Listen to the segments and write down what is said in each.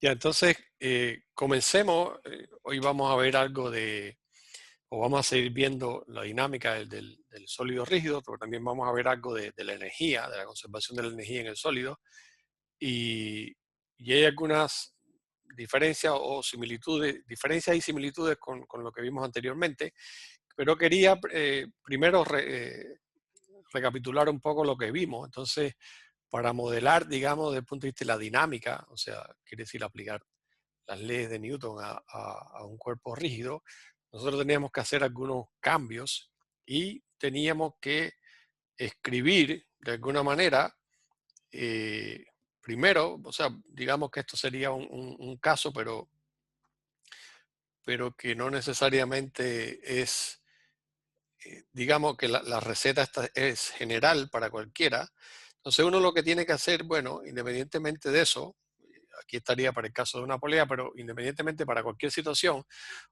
Ya, entonces, comencemos. Hoy vamos a ver algo o vamos a seguir viendo la dinámica del sólido rígido, pero también vamos a ver algo de la energía, de la conservación de la energía en el sólido. Y, y hay algunas diferencias o similitudes, diferencias y similitudes con lo que vimos anteriormente, pero quería primero recapitular un poco lo que vimos. Entonces, para modelar, digamos, desde el punto de vista de la dinámica, o sea, quiere decir aplicar las leyes de Newton a un cuerpo rígido, nosotros teníamos que hacer algunos cambios y teníamos que escribir de alguna manera, eh, primero, o sea, digamos que esto sería un caso, pero que no necesariamente es, digamos que la receta esta es general para cualquiera. Entonces uno lo que tiene que hacer, bueno, independientemente de eso, aquí estaría para el caso de una polea, pero independientemente para cualquier situación,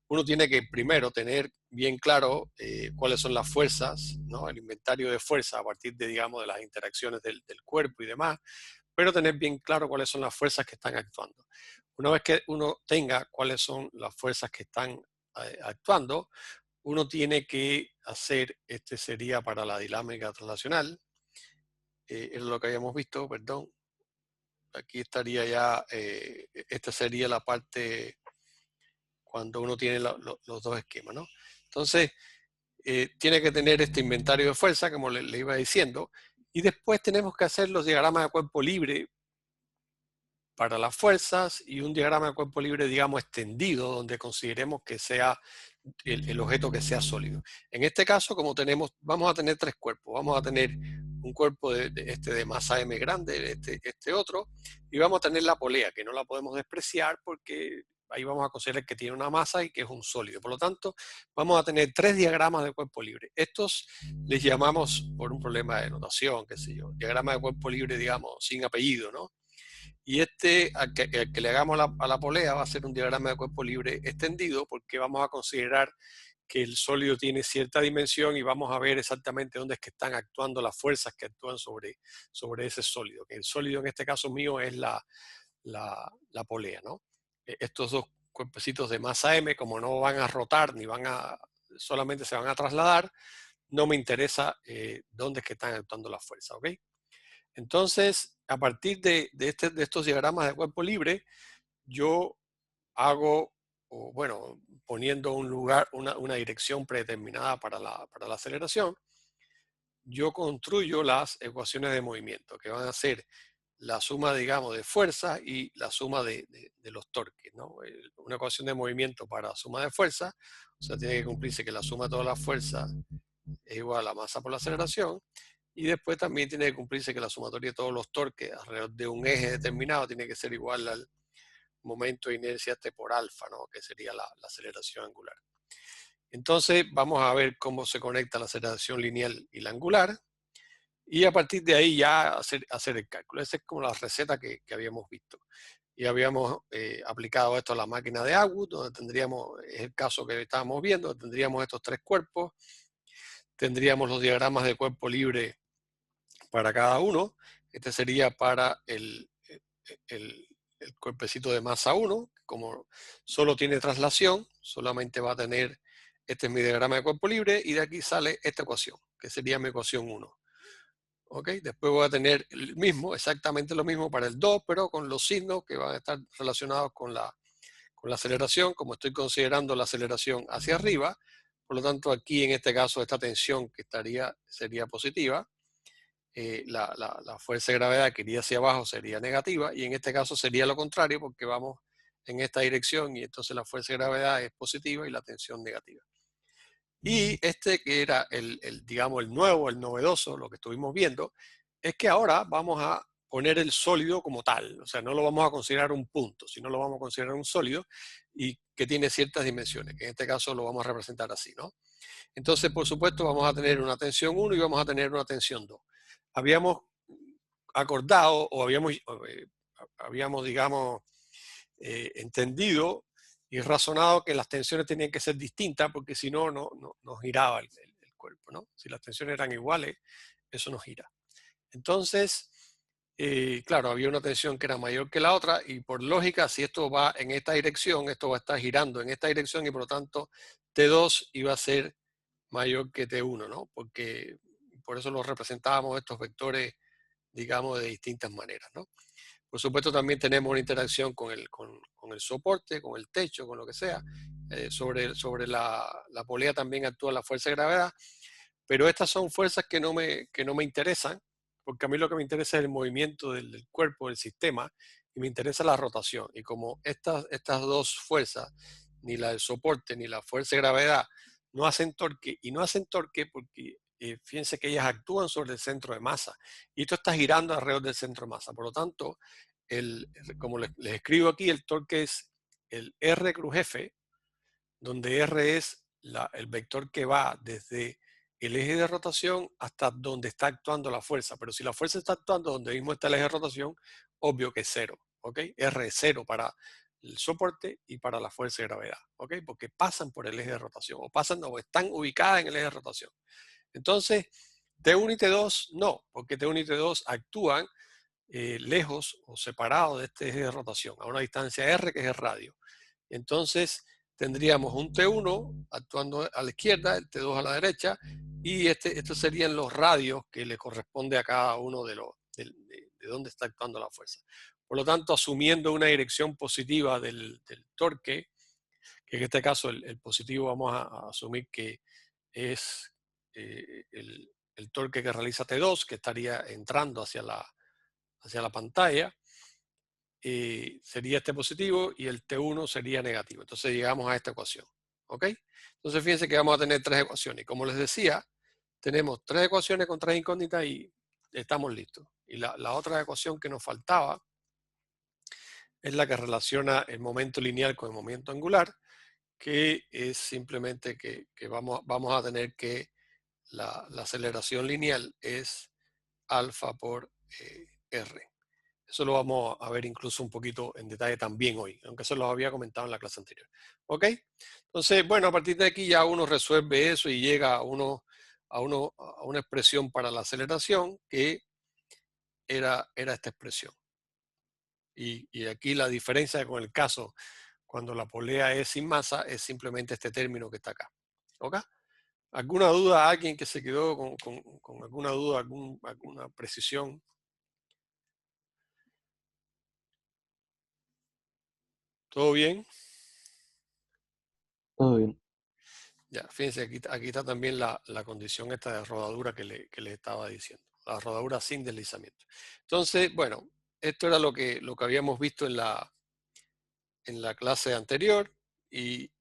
uno tiene que primero tener bien claro cuáles son las fuerzas, ¿no? El inventario de fuerza a partir de, digamos, de las interacciones del cuerpo y demás, pero tener bien claro cuáles son las fuerzas que están actuando. Una vez que uno tenga cuáles son las fuerzas que están actuando, uno tiene que hacer, este sería para la dinámica translacional, es lo que habíamos visto, perdón, aquí estaría ya, esta sería la parte cuando uno tiene los dos esquemas, ¿no? Entonces, tiene que tener este inventario de fuerza, como le iba diciendo, y después tenemos que hacer los diagramas de cuerpo libre para las fuerzas y un diagrama de cuerpo libre, digamos, extendido, donde consideremos que sea el objeto que sea sólido. En este caso, como vamos a tener tres cuerpos. Vamos a tener un cuerpo de masa M grande, este otro, y vamos a tener la polea, que no la podemos despreciar porque ahí vamos a considerar que tiene una masa y que es un sólido. Por lo tanto, vamos a tener tres diagramas de cuerpo libre. Estos les llamamos, por un problema de notación, qué sé yo, diagrama de cuerpo libre, digamos, sin apellido, ¿no? Y al que le hagamos a la polea va a ser un diagrama de cuerpo libre extendido porque vamos a considerar que el sólido tiene cierta dimensión y vamos a ver exactamente dónde es que están actuando las fuerzas que actúan sobre ese sólido. Que el sólido en este caso mío es la polea, ¿no? Estos dos cuerpecitos de masa M, como no van a rotar ni solamente se van a trasladar, no me interesa dónde es que están actuando las fuerzas, ¿ok? Entonces, a partir de estos diagramas de cuerpo libre, yo hago, o bueno, poniendo un lugar, una dirección predeterminada para la aceleración, yo construyo las ecuaciones de movimiento, que van a ser la suma, digamos, de fuerza y la suma de los torques, ¿no? Una ecuación de movimiento para suma de fuerza, o sea, tiene que cumplirse que la suma de todas las fuerzas es igual a la masa por la aceleración, y después también tiene que cumplirse que la sumatoria de todos los torques alrededor de un eje determinado tiene que ser igual al momento de inercia este por alfa, ¿no? Que sería la aceleración angular. Entonces vamos a ver cómo se conecta la aceleración lineal y la angular, y a partir de ahí ya hacer el cálculo. Esa es como la receta que habíamos visto. Y habíamos aplicado esto a la máquina de Agud, donde tendríamos, es el caso que estábamos viendo, tendríamos estos tres cuerpos, tendríamos los diagramas de cuerpo libre para cada uno. Este sería para el cuerpecito de masa 1, como solo tiene traslación, solamente va a tener, este es mi diagrama de cuerpo libre, y de aquí sale esta ecuación, que sería mi ecuación 1. ¿Ok? Después voy a tener el mismo, exactamente lo mismo para el 2, pero con los signos que van a estar relacionados con la aceleración, como estoy considerando la aceleración hacia arriba. Por lo tanto, aquí en este caso, esta tensión que sería positiva, la fuerza de gravedad que iría hacia abajo sería negativa, y en este caso sería lo contrario porque vamos en esta dirección y entonces la fuerza de gravedad es positiva y la tensión negativa. Y este que era digamos, el nuevo, el novedoso, lo que estuvimos viendo, es que ahora vamos a poner el sólido como tal, o sea, no lo vamos a considerar un punto, sino lo vamos a considerar un sólido y que tiene ciertas dimensiones, que en este caso lo vamos a representar así, ¿no? Entonces, por supuesto, vamos a tener una tensión 1 y vamos a tener una tensión 2. Habíamos acordado o habíamos digamos, entendido y razonado que las tensiones tenían que ser distintas porque si no, no giraba el cuerpo, ¿no? Si las tensiones eran iguales, eso no gira. Entonces, claro, había una tensión que era mayor que la otra y por lógica, si esto va en esta dirección, esto va a estar girando en esta dirección y por lo tanto T2 iba a ser mayor que T1, ¿no? Porque por eso lo representábamos estos vectores, digamos, de distintas maneras, ¿no? Por supuesto, también tenemos una interacción con el soporte, con el techo, con lo que sea. Sobre la polea también actúa la fuerza de gravedad, pero estas son fuerzas que no me interesan, porque a mí lo que me interesa es el movimiento del cuerpo, del sistema, y me interesa la rotación. Y como estas dos fuerzas, ni la del soporte ni la fuerza de gravedad, no hacen torque, y no hacen torque porque fíjense que ellas actúan sobre el centro de masa, y esto está girando alrededor del centro de masa. Por lo tanto, como les escribo aquí, el torque es el R cruz F, donde R es el vector que va desde el eje de rotación hasta donde está actuando la fuerza. Pero si la fuerza está actuando donde mismo está el eje de rotación, obvio que es cero. ¿Ok? R es cero para el soporte y para la fuerza de gravedad. ¿Ok? Porque pasan por el eje de rotación o pasan o están ubicadas en el eje de rotación. Entonces, T1 y T2 no, porque T1 y T2 actúan lejos o separados de este eje de rotación, a una distancia R que es el radio. Entonces tendríamos un T1 actuando a la izquierda, el T2 a la derecha, y estos serían los radios que le corresponde a cada uno de dónde está actuando la fuerza. Por lo tanto, asumiendo una dirección positiva del torque, que en este caso el positivo vamos a asumir que es el torque que realiza T2, que estaría entrando hacia la pantalla, sería este positivo y el T1 sería negativo. Entonces llegamos a esta ecuación. ¿Ok? Entonces fíjense que vamos a tener tres ecuaciones. Y como les decía, tenemos tres ecuaciones con tres incógnitas y estamos listos. Y la otra ecuación que nos faltaba es la que relaciona el momento lineal con el momento angular, que es simplemente que vamos a tener que la aceleración lineal es alfa por r. Eso lo vamos a ver incluso un poquito en detalle también hoy, aunque eso lo había comentado en la clase anterior. ¿Ok? Entonces, bueno, a partir de aquí ya uno resuelve eso y llega a una expresión para la aceleración que era esta expresión. Y aquí la diferencia con el caso cuando la polea es sin masa es simplemente este término que está acá. ¿Ok? ¿Alguna duda? ¿Alguien que se quedó con alguna duda, alguna precisión? ¿Todo bien? Todo bien. Ya, fíjense, aquí está también la condición esta de rodadura que les estaba diciendo. La rodadura sin deslizamiento. Entonces, bueno, esto era lo que habíamos visto en la clase anterior y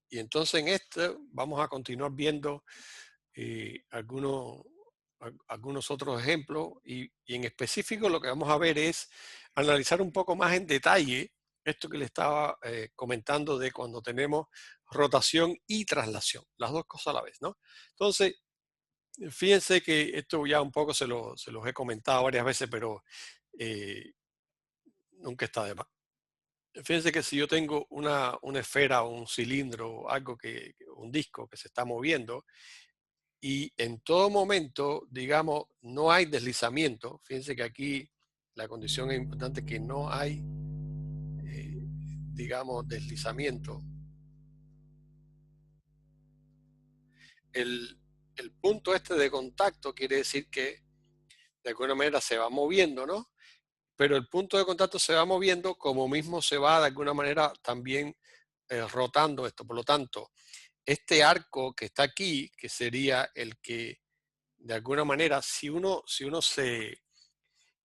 entonces en esto vamos a continuar viendo algunos otros ejemplos y en específico lo que vamos a ver es analizar un poco más en detalle esto que le estaba comentando de cuando tenemos rotación y traslación, las dos cosas a la vez, ¿no? Entonces, fíjense que esto ya un poco se los he comentado varias veces, pero eh, nunca está de más. Fíjense que si yo tengo una esfera o un cilindro o algo un disco que se está moviendo, y en todo momento, digamos, no hay deslizamiento. Fíjense que aquí la condición es importante que no hay, eh, digamos, deslizamiento. El, el punto este de contacto quiere decir que de alguna manera se va moviendo, ¿no? Pero el punto de contacto se va moviendo como mismo se va de alguna manera también rotando esto. Por lo tanto, este arco que está aquí, que sería el que de alguna manera, si uno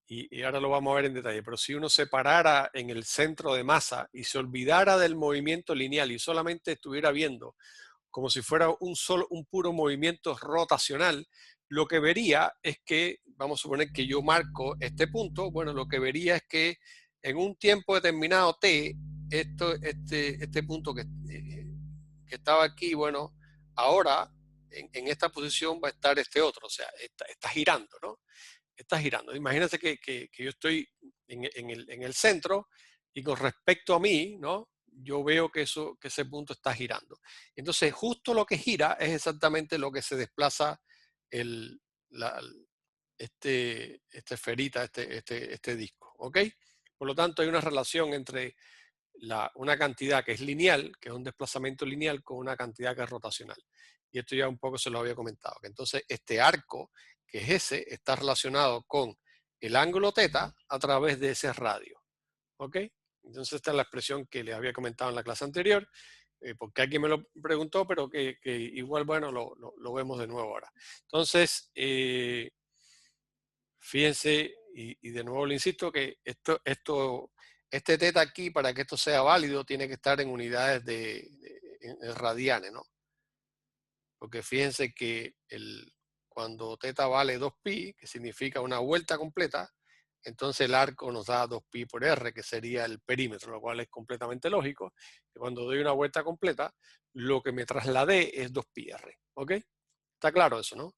y ahora lo vamos a ver en detalle, pero si uno se parara en el centro de masa y se olvidara del movimiento lineal y solamente estuviera viendo como si fuera un puro movimiento rotacional, lo que vería es que, vamos a suponer que yo marco este punto, bueno, lo que vería es que en un tiempo determinado t, este punto que estaba aquí, bueno, ahora en esta posición va a estar este otro, o sea, está girando, ¿no? Está girando. Imagínense que yo estoy en el centro y con respecto a mí, ¿no? Yo veo que ese punto está girando. Entonces, justo lo que gira es exactamente lo que se desplaza el, la- esta esferita, este disco, ¿ok? Por lo tanto, hay una relación entre una cantidad que es lineal, que es un desplazamiento lineal, con una cantidad que es rotacional. Y esto ya un poco se lo había comentado. Que entonces, este arco, que es ese, está relacionado con el ángulo θ a través de ese radio, ¿ok? Entonces, esta es la expresión que les había comentado en la clase anterior, porque alguien me lo preguntó, pero que igual, bueno, lo vemos de nuevo ahora. Entonces, fíjense, y de nuevo le insisto, que este θ aquí, para que esto sea válido, tiene que estar en unidades en radianes, ¿no? Porque fíjense que cuando θ vale 2pi, que significa una vuelta completa, entonces el arco nos da 2pi por r, que sería el perímetro, lo cual es completamente lógico. Que cuando doy una vuelta completa, lo que me trasladé es 2pi r, ¿ok? Está claro eso, ¿no?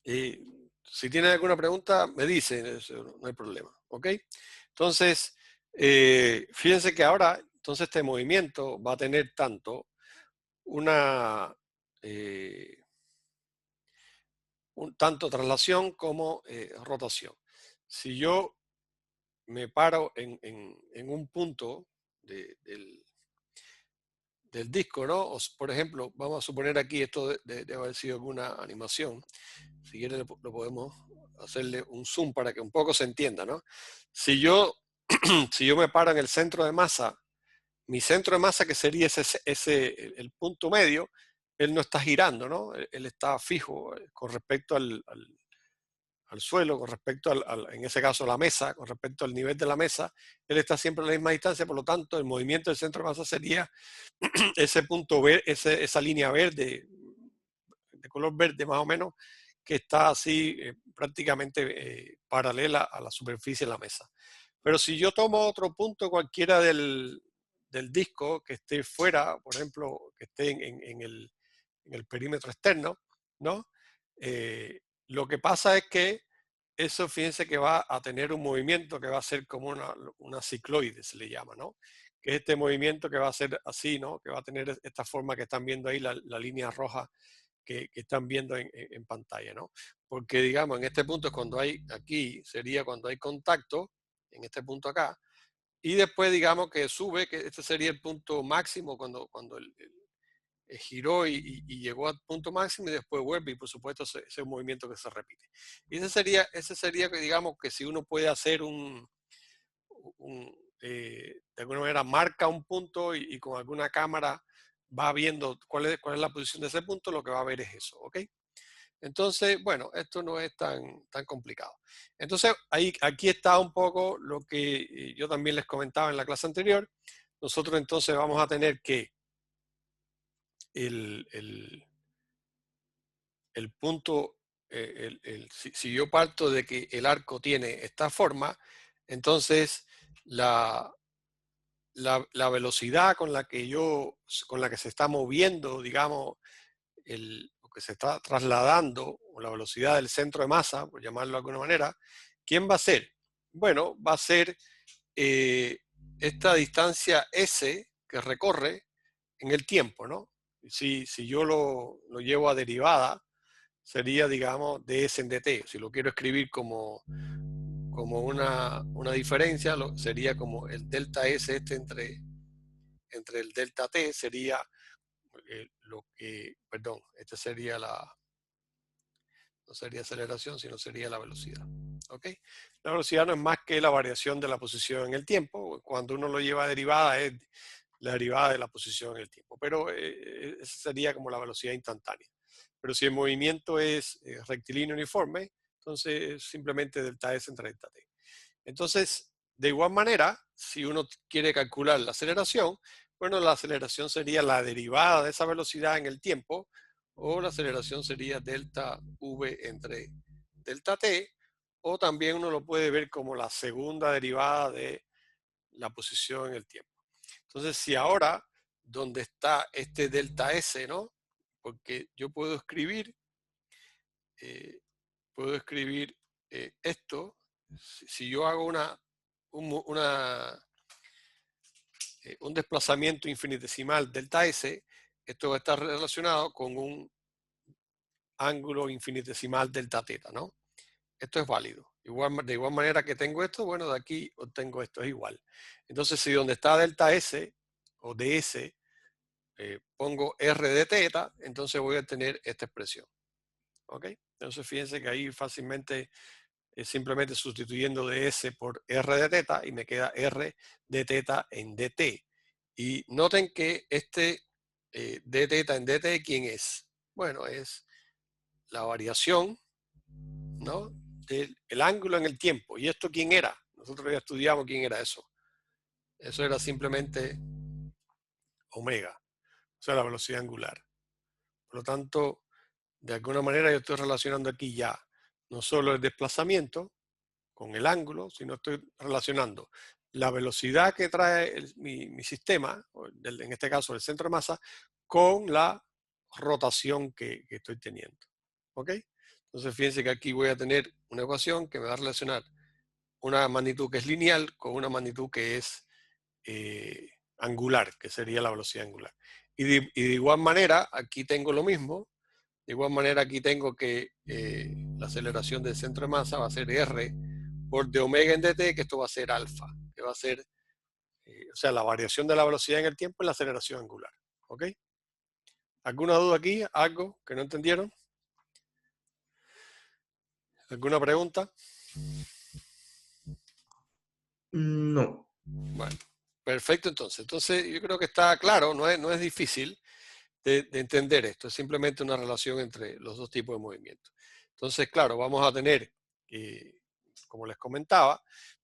Si tienen alguna pregunta, me dicen, eso no hay problema, ¿ok? Entonces, fíjense que ahora, entonces este movimiento va a tener tanto una, tanto traslación como rotación. Si yo me paro en un punto del disco, ¿no? Por ejemplo, vamos a suponer aquí, esto debe haber sido alguna animación. Si quieren lo podemos hacerle un zoom para que un poco se entienda, ¿no? Si yo, si yo me paro en el centro de masa, mi centro de masa, que sería el punto medio, él no está girando, ¿no? Él está fijo con respecto al suelo, con respecto en ese caso, a la mesa, con respecto al nivel de la mesa, él está siempre a la misma distancia, por lo tanto, el movimiento del centro de masa sería ese punto verde, esa línea verde, de color verde más o menos, que está así prácticamente paralela a la superficie de la mesa. Pero si yo tomo otro punto cualquiera del disco que esté fuera, por ejemplo, que esté en el perímetro externo, ¿no? Lo que pasa es que eso, fíjense que va a tener un movimiento que va a ser como una cicloide, se le llama, ¿no? Que es este movimiento que va a ser así, ¿no? Que va a tener esta forma que están viendo ahí, la línea roja que están viendo en pantalla, ¿no? Porque, digamos, en este punto es cuando aquí sería cuando hay contacto, en este punto acá, y después, digamos, que sube, que este sería el punto máximo cuando giró y llegó al punto máximo y después vuelve, y por supuesto ese es un movimiento que se repite. Y ese sería que, digamos, que si uno puede hacer de alguna manera marca un punto y con alguna cámara va viendo cuál es la posición de ese punto, lo que va a ver es eso, ¿ok? Entonces, bueno, esto no es tan complicado. Entonces, aquí está un poco lo que yo también les comentaba en la clase anterior. Nosotros entonces vamos a tener que el, el, el punto, si yo parto de que el arco tiene esta forma, entonces la velocidad con la que se está moviendo, digamos, lo que se está trasladando, o la velocidad del centro de masa, por llamarlo de alguna manera, ¿quién va a ser? Bueno, va a ser eh, esta distancia S que recorre en el tiempo, ¿no? Si yo lo llevo a derivada, sería, digamos, ds en dt. Si lo quiero escribir como una diferencia, sería como el delta S entre el delta t, sería perdón, este sería no sería aceleración, sino sería la velocidad. ¿Ok? La velocidad no es más que la variación de la posición en el tiempo. Cuando uno lo lleva a derivada, es la derivada de la posición en el tiempo. Pero esa sería como la velocidad instantánea. Pero si el movimiento es rectilíneo uniforme, entonces simplemente delta S entre delta T. Entonces, de igual manera, si uno quiere calcular la aceleración, bueno, la aceleración sería la derivada de esa velocidad en el tiempo, o la aceleración sería delta v entre delta t, o también uno lo puede ver como la segunda derivada de la posición en el tiempo. Entonces, si ahora, donde está este delta s, ¿no? Porque yo eh, puedo escribir esto, si yo hago un desplazamiento infinitesimal delta S, esto va a estar relacionado con ángulo infinitesimal delta teta, ¿no? Esto es válido. De igual manera que tengo esto, bueno, de aquí obtengo esto, es igual. Entonces, si donde está delta S o ds pongo r de teta, entonces voy a obtener esta expresión. ¿Ok? Entonces, fíjense que ahí fácilmente simplemente sustituyendo ds por r de teta y me queda r de teta en dt. Y noten que este d teta en dt, ¿quién es? Bueno, es la variación, ¿no?, del ángulo en el tiempo. ¿Y esto quién era? Nosotros ya estudiamos quién era eso. Eso era simplemente omega, o sea, la velocidad angular. Por lo tanto, de alguna manera yo estoy relacionando aquí ya no solo el desplazamiento con el ángulo, sino estoy relacionando la velocidad que trae mi sistema, en este caso el centro de masa, con la rotación que estoy teniendo. ¿Ok? Entonces fíjense que aquí voy a tener una ecuación que me va a relacionar una magnitud que es lineal con una magnitud que es angular, que sería la velocidad angular. Y de igual manera, aquí tengo lo mismo. De igual manera, aquí tengo que la aceleración del centro de masa va a ser R por de omega en dt, que esto va a ser alfa, que va a ser, o sea, la variación de la velocidad en el tiempo y la aceleración angular. ¿Ok? ¿Alguna duda aquí? ¿Algo que no entendieron? ¿Alguna pregunta? No. Bueno, perfecto entonces. Entonces, yo creo que está claro, no es difícil de entender esto, es simplemente una relación entre los dos tipos de movimientos. Entonces, claro, vamos a tener, como les comentaba,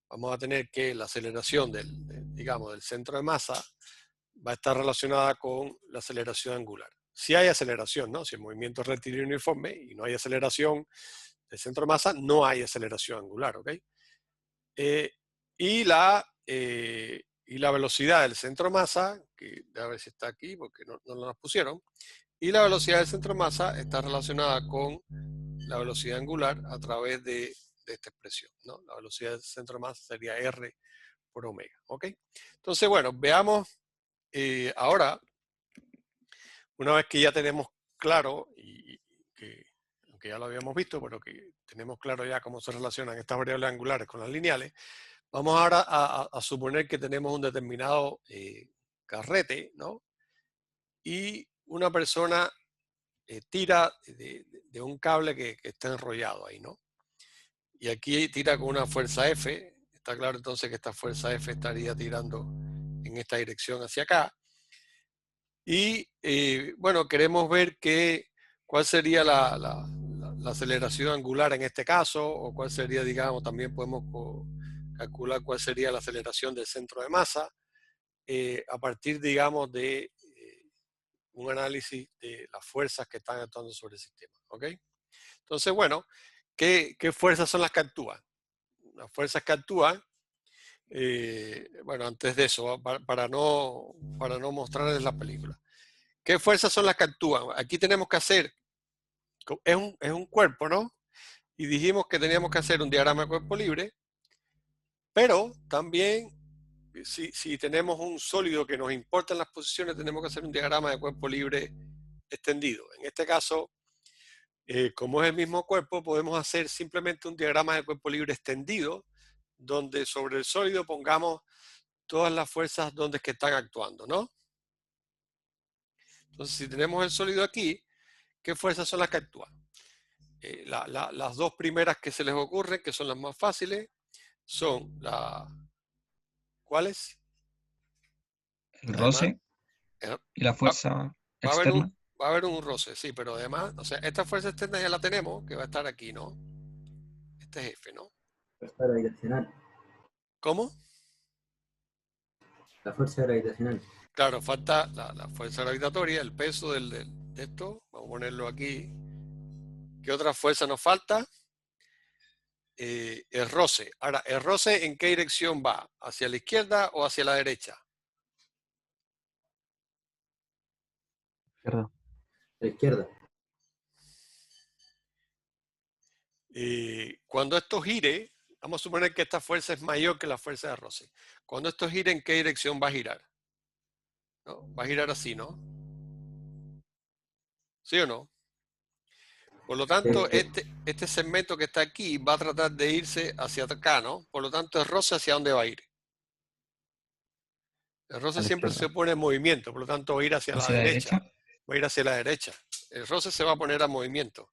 vamos a tener que la aceleración digamos, del centro de masa va a estar relacionada con la aceleración angular. Si hay aceleración, ¿no? Si el movimiento es rectilíneo uniforme y no hay aceleración del centro de masa, no hay aceleración angular, ¿ok? Eh, y la velocidad del centro de masa, que a ver si está aquí porque no nos pusieron, y la velocidad del centro de masa está relacionada con la velocidad angular a través de esta expresión, ¿no? La velocidad del centro de masa sería R por omega, ¿ok? Entonces, bueno, veamos ahora, una vez que ya tenemos claro, y que aunque ya lo habíamos visto, pero que tenemos claro ya cómo se relacionan estas variables angulares con las lineales, vamos ahora a suponer que tenemos un determinado carrete, ¿no? Y una persona tira de un cable que está enrollado ahí, ¿no? Y aquí tira con una fuerza F. Está claro entonces que esta fuerza F estaría tirando en esta dirección hacia acá. Y bueno, queremos ver cuál sería la aceleración angular en este caso, o cuál sería, digamos, también podemos calcular cuál sería la aceleración del centro de masa a partir, digamos, de un análisis de las fuerzas que están actuando sobre el sistema. ¿Ok? Entonces, bueno, ¿qué fuerzas son las que actúan? Las fuerzas que actúan, bueno, antes de eso, para no mostrarles la película. ¿Qué fuerzas son las que actúan? Aquí tenemos que hacer, es un cuerpo, ¿no? Y dijimos que teníamos que hacer un diagrama de cuerpo libre, pero también si tenemos un sólido que nos importa en las posiciones, tenemos que hacer un diagrama de cuerpo libre extendido. En este caso, como es el mismo cuerpo, podemos hacer simplemente un diagrama de cuerpo libre extendido, donde sobre el sólido pongamos todas las fuerzas donde es que están actuando, ¿no? Entonces, si tenemos el sólido aquí, ¿qué fuerzas son las que actúan? Las dos primeras que se les ocurren, que son las más fáciles, son ¿cuáles? El Además, roce eh, y la va, fuerza va a haber externa. va a haber un roce, sí, pero además, o sea, esta fuerza externa ya la tenemos, que va a estar aquí, ¿no? Este es F, ¿no? Fuerza gravitacional. ¿Cómo? La fuerza gravitacional. Claro, falta la fuerza gravitatoria, el peso de esto. Vamos a ponerlo aquí. ¿Qué otra fuerza nos falta? El roce. Ahora, ¿el roce en qué dirección va? ¿Hacia la izquierda o hacia la derecha? Izquierda. A la izquierda. Cuando esto gire, vamos a suponer que esta fuerza es mayor que la fuerza de roce. Cuando esto gire, ¿en qué dirección va a girar? ¿No? Va a girar así, ¿no? ¿Sí o no? Por lo tanto, Sí. este segmento que está aquí va a tratar de irse hacia acá, ¿no? Por lo tanto, el roce hacia dónde va a ir. El roce A la siempre se izquierda. pone en movimiento, por lo tanto va a ir hacia la ¿Hacia la derecha. derecha? Va a ir hacia la derecha. El roce se va a poner a movimiento.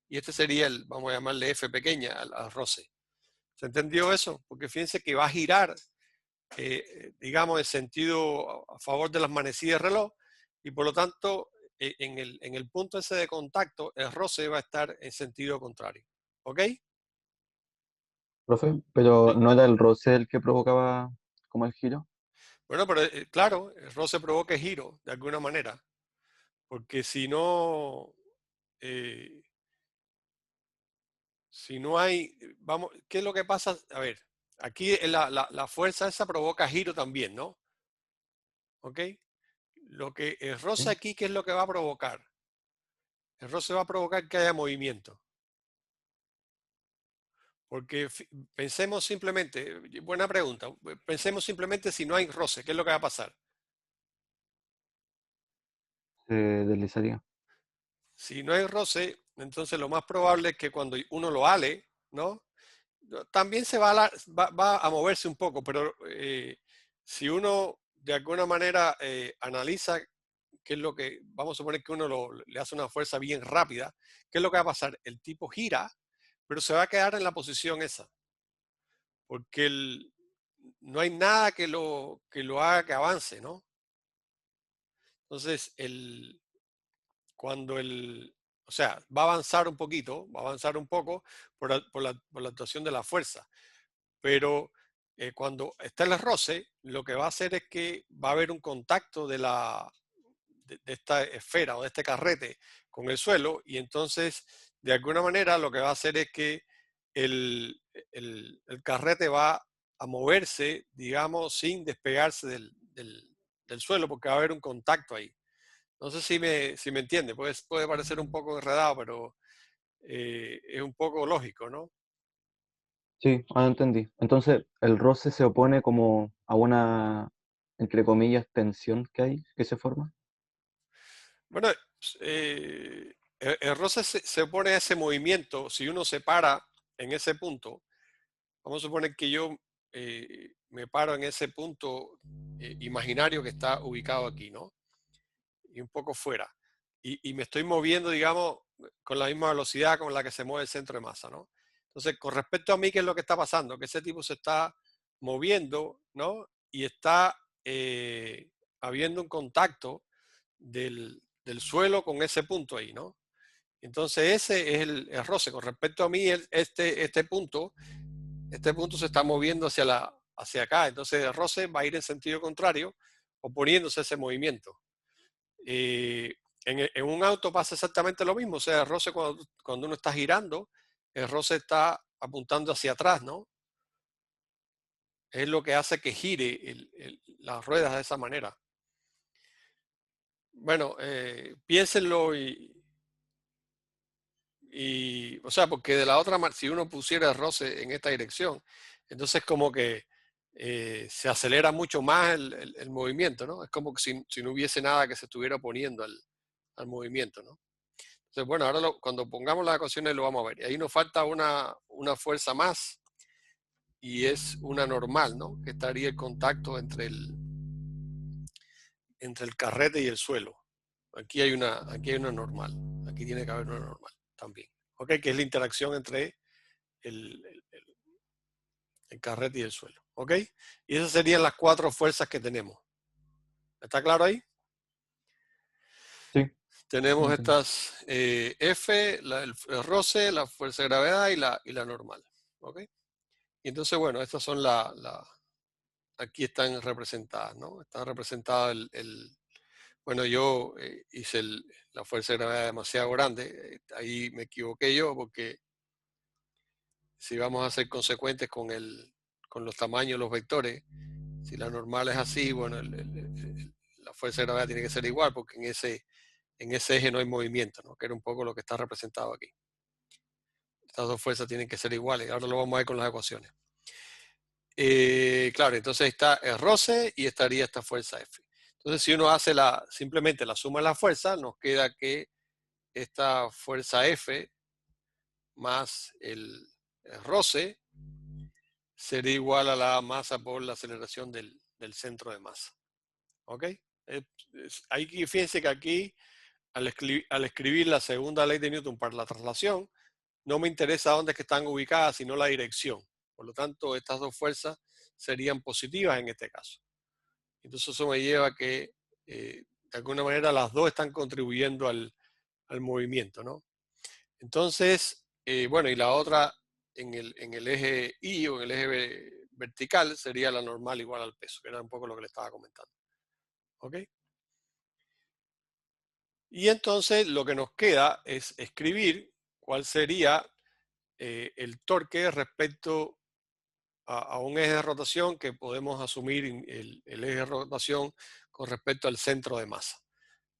Y este sería el, vamos a llamarle F pequeña al roce. ¿Se entendió eso? Porque fíjense que va a girar, digamos, en sentido a favor de las manecillas del reloj y por lo tanto en el punto ese de contacto el roce va a estar en sentido contrario. ¿Ok? Profe, pero Sí. ¿no era el roce el que provocaba como el giro? Bueno, pero claro, el roce provoca giro de alguna manera, porque eh, si no hay, vamos, ¿qué es lo que pasa? A ver, aquí la fuerza esa provoca giro también, ¿no? ¿Ok? Lo que el roce Sí. aquí, ¿qué es lo que va a provocar? El roce va a provocar que haya movimiento. Porque pensemos simplemente, buena pregunta, pensemos simplemente si no hay roce, ¿qué es lo que va a pasar? Se deslizaría. Si no hay roce, entonces lo más probable es que cuando uno lo ale, ¿no? También va a moverse un poco, pero si uno de alguna manera analiza qué es lo que, vamos a suponer que uno le hace una fuerza bien rápida, ¿qué es lo que va a pasar? El tipo gira, pero se va a quedar en la posición esa, porque no hay nada que lo haga que avance, ¿no? Entonces, cuando o sea, va a avanzar un poquito, va a avanzar un poco por la actuación de la fuerza, pero cuando está el roce, lo que va a hacer es que va a haber un contacto de esta esfera o de este carrete con el suelo y entonces, de alguna manera, lo que va a hacer es que el carrete va a moverse, digamos, sin despegarse del suelo porque va a haber un contacto ahí. No sé si me entiende, puede parecer un poco enredado, pero es un poco lógico, ¿no? Sí, ahora entendí. Entonces, el roce se opone como a una, entre comillas, tensión que hay, que se forma. Bueno, el roce se opone a ese movimiento. Si uno se para en ese punto, vamos a suponer que yo me paro en ese punto imaginario que está ubicado aquí, ¿no? Y un poco fuera. Y me estoy moviendo, digamos, con la misma velocidad con la que se mueve el centro de masa, ¿no? Entonces, con respecto a mí, ¿qué es lo que está pasando? Que ese tipo se está moviendo, ¿no? Y está habiendo un contacto del suelo con ese punto ahí, ¿no? Entonces, ese es el roce. Con respecto a mí, este punto se está moviendo hacia acá. Entonces, el roce va a ir en sentido contrario, oponiéndose a ese movimiento. Eh, en un auto pasa exactamente lo mismo, o sea, el roce cuando uno está girando, el roce está apuntando hacia atrás, ¿no? Es lo que hace que gire las ruedas de esa manera. Bueno, piénsenlo o sea, porque de la otra manera, si uno pusiera el roce en esta dirección, entonces como que se acelera mucho más el movimiento, ¿no? Es como que si no hubiese nada que se estuviera oponiendo al movimiento, ¿no? Entonces, bueno, ahora cuando pongamos las ecuaciones lo vamos a ver. Y ahí nos falta una fuerza más y es una normal, ¿no? Que estaría el contacto entre el carrete y el suelo. Aquí hay una normal. Aquí tiene que haber una normal también. ¿Ok? Que es la interacción entre el carrete y el suelo. ¿Ok? Y esas serían las 4 fuerzas que tenemos. ¿Está claro ahí? Sí, Tenemos entiendo. estas F, el roce, la fuerza de gravedad y la normal. ¿Ok? Y entonces, bueno, estas son aquí están representadas, ¿no? Está representada bueno, yo hice la fuerza de gravedad demasiado grande, ahí me equivoqué yo porque si vamos a ser consecuentes con los tamaños de los vectores, si la normal es así, bueno, la fuerza de gravedad tiene que ser igual porque en ese eje no hay movimiento, ¿no? Que era un poco lo que está representado aquí. Estas dos fuerzas tienen que ser iguales, ahora lo vamos a ver con las ecuaciones. Claro, entonces está el roce y estaría esta fuerza F. Entonces, si uno hace simplemente la suma de la fuerza, nos queda que esta fuerza F más el roce sería igual a la masa por la aceleración del centro de masa. ¿Ok? Fíjense que aquí, al escribir la segunda ley de Newton para la traslación, no me interesa dónde es que están ubicadas, sino la dirección. Por lo tanto, estas dos fuerzas serían positivas en este caso. Entonces eso me lleva a que, de alguna manera, las dos están contribuyendo al movimiento, ¿no? Entonces, bueno, y la otra en el eje Y o en el eje vertical sería la normal igual al peso, que era un poco lo que le estaba comentando. ¿Ok? Y entonces lo que nos queda es escribir cuál sería el torque respecto a un eje de rotación que podemos asumir el eje de rotación con respecto al centro de masa.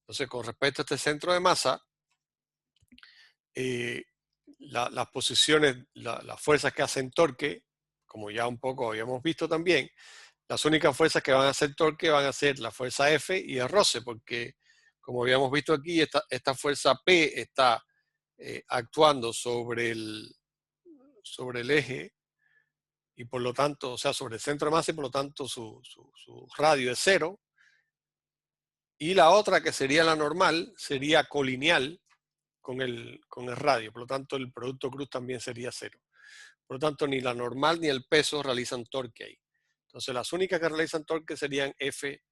Entonces, con respecto a este centro de masa, las posiciones, las fuerzas que hacen torque, como ya un poco habíamos visto también, las únicas fuerzas que van a hacer torque van a ser la fuerza F y el roce, porque como habíamos visto aquí, esta fuerza P está actuando sobre el eje y por lo tanto, o sea, sobre el centro de masa y por lo tanto su radio es cero. Y la otra, que sería la normal, sería colineal con el radio. Por lo tanto, el producto cruz también sería cero. Por lo tanto, ni la normal ni el peso realizan torque ahí. Entonces, las únicas que realizan torque serían F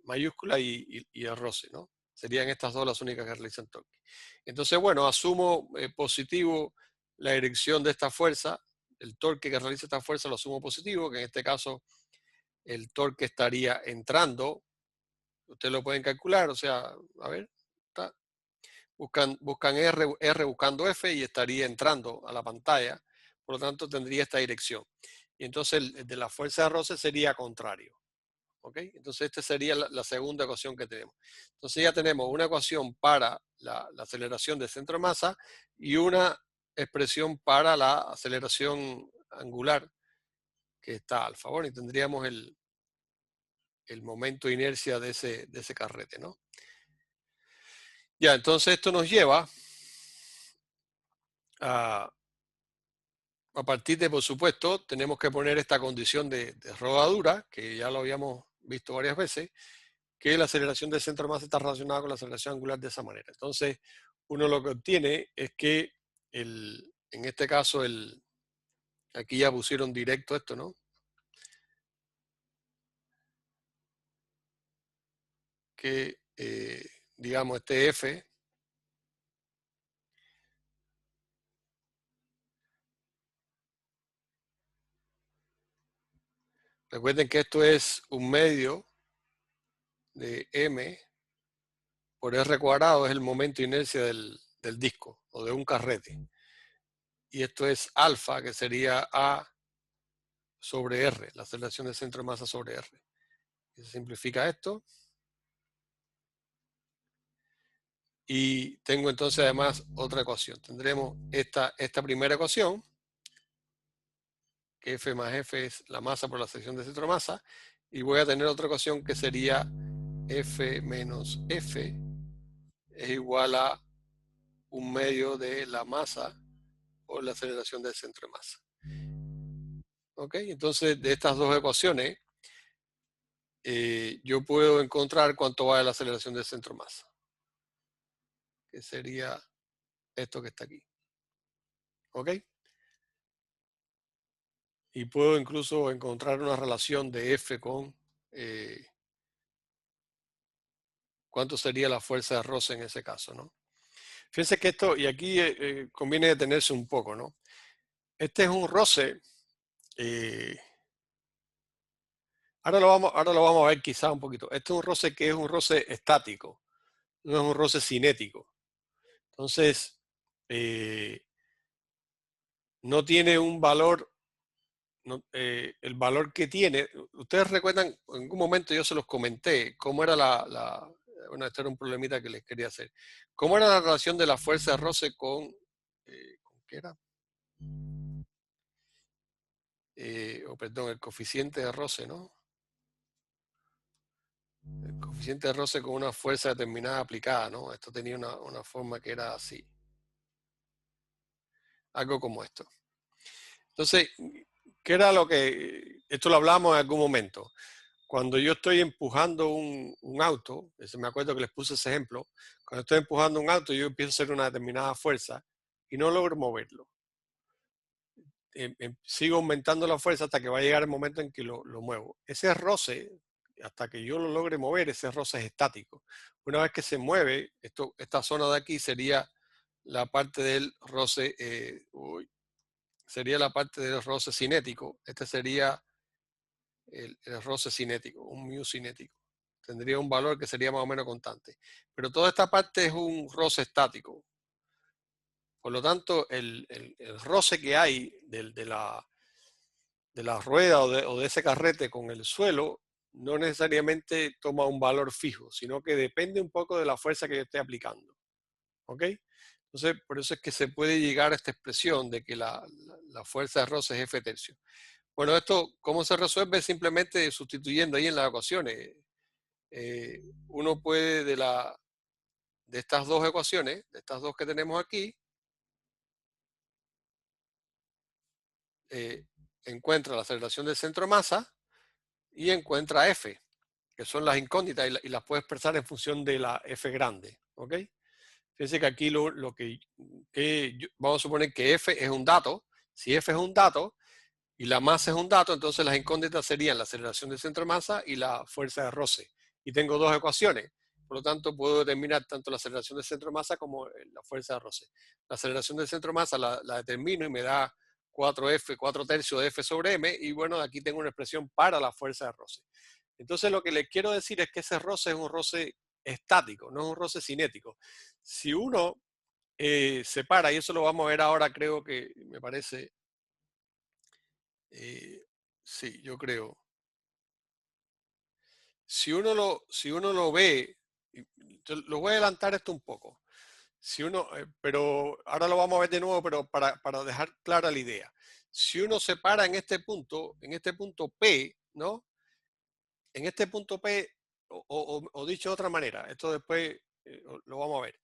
mayúscula y el roce, ¿no? Serían estas dos las únicas que realizan torque. Entonces, bueno, asumo positivo la dirección de esta fuerza, el torque que realiza esta fuerza lo asumo positivo, que en este caso el torque estaría entrando. Ustedes lo pueden calcular, o sea, a ver, buscan R buscando F y estaría entrando a la pantalla. Por lo tanto, tendría esta dirección. Y entonces el de la fuerza de roce sería contrario. ¿Ok? Entonces, esta sería la segunda ecuación que tenemos. Entonces, ya tenemos una ecuación para la aceleración de centro de masa y una expresión para la aceleración angular que está al favor. Y tendríamos el momento de inercia de ese carrete, ¿no? Ya, entonces esto nos lleva a partir de, por supuesto, tenemos que poner esta condición de rodadura, que ya lo habíamos visto varias veces, que la aceleración del centro de masa está relacionada con la aceleración angular de esa manera. Entonces, uno lo que obtiene es que, en este caso, aquí ya pusieron directo esto, ¿no? Que, digamos, este F recuerden que esto es un medio de M por R cuadrado, es el momento de inercia del disco o de un carrete. Y esto es alfa, que sería A sobre R, la aceleración del centro de masa sobre R. Y se simplifica esto. Y tengo entonces además otra ecuación. Tendremos esta primera ecuación, que F más F es la masa por la sección de centro de masa. Y voy a tener otra ecuación que sería F menos F es igual a un medio de la masa por la aceleración del centro de masa. ¿Ok? Entonces, de estas dos ecuaciones, yo puedo encontrar cuánto va de la aceleración del centro de masa, que sería esto que está aquí. ¿Ok? Y puedo incluso encontrar una relación de F con cuánto sería la fuerza de roce en ese caso, ¿no? Fíjense que esto, y aquí conviene detenerse un poco, ¿no? Este es un roce, ahora lo vamos a ver quizá un poquito. Este es un roce que es un roce estático, no es un roce cinético. Entonces, no tiene un valor, el valor que tiene. Ustedes recuerdan, en algún momento yo se los comenté, cómo era bueno, este era un problemita que les quería hacer. ¿Cómo era la relación de la fuerza de roce con qué era? Perdón, el coeficiente de roce, ¿no? El coeficiente de roce con una fuerza determinada aplicada, ¿no? Esto tenía una forma que era así. algo como esto. Entonces, ¿qué era lo que, esto lo hablamos en algún momento? Cuando yo estoy empujando un auto, me acuerdo que les puse ese ejemplo, cuando estoy empujando un auto yo empiezo a hacer una determinada fuerza y no logro moverlo. Sigo aumentando la fuerza hasta que va a llegar el momento en que lo muevo. Ese roce, hasta que yo lo logre mover, ese roce es estático. Una vez que se mueve, esta zona de aquí sería la parte del roce, sería la parte del roce cinético. Este sería el roce cinético, un mu cinético. Tendría un valor que sería más o menos constante. Pero toda esta parte es un roce estático. Por lo tanto, el roce que hay de la rueda o de ese carrete con el suelo no necesariamente toma un valor fijo, sino que depende un poco de la fuerza que yo esté aplicando. ¿Ok? Entonces, por eso es que se puede llegar a esta expresión de que la fuerza de roce es F tercio. Bueno, esto, ¿cómo se resuelve? Simplemente sustituyendo ahí en las ecuaciones. Uno puede de estas dos ecuaciones, de estas dos que tenemos aquí, encuentra la aceleración del centro de masa y encuentra F, que son las incógnitas y las puede expresar en función de la F grande. ¿Ok? Fíjense que aquí vamos a suponer que F es un dato. Si F es un dato y la masa es un dato, entonces las incógnitas serían la aceleración del centro de masa y la fuerza de roce. Y tengo dos ecuaciones. Por lo tanto, puedo determinar tanto la aceleración del centro de masa como la fuerza de roce. La aceleración del centro de masa la determino y me da 4F, 4 tercios de F sobre M. Y bueno, aquí tengo una expresión para la fuerza de roce. Entonces, lo que les quiero decir es que ese roce es un roce estático, no es un roce cinético. Si uno separa, y eso lo vamos a ver ahora, creo que me parece, sí, yo creo. Si uno lo ve, lo voy a adelantar esto un poco. Pero ahora lo vamos a ver de nuevo, pero para dejar clara la idea. Si uno separa en este punto P, ¿no? En este punto P, o dicho de otra manera, esto después lo vamos a ver.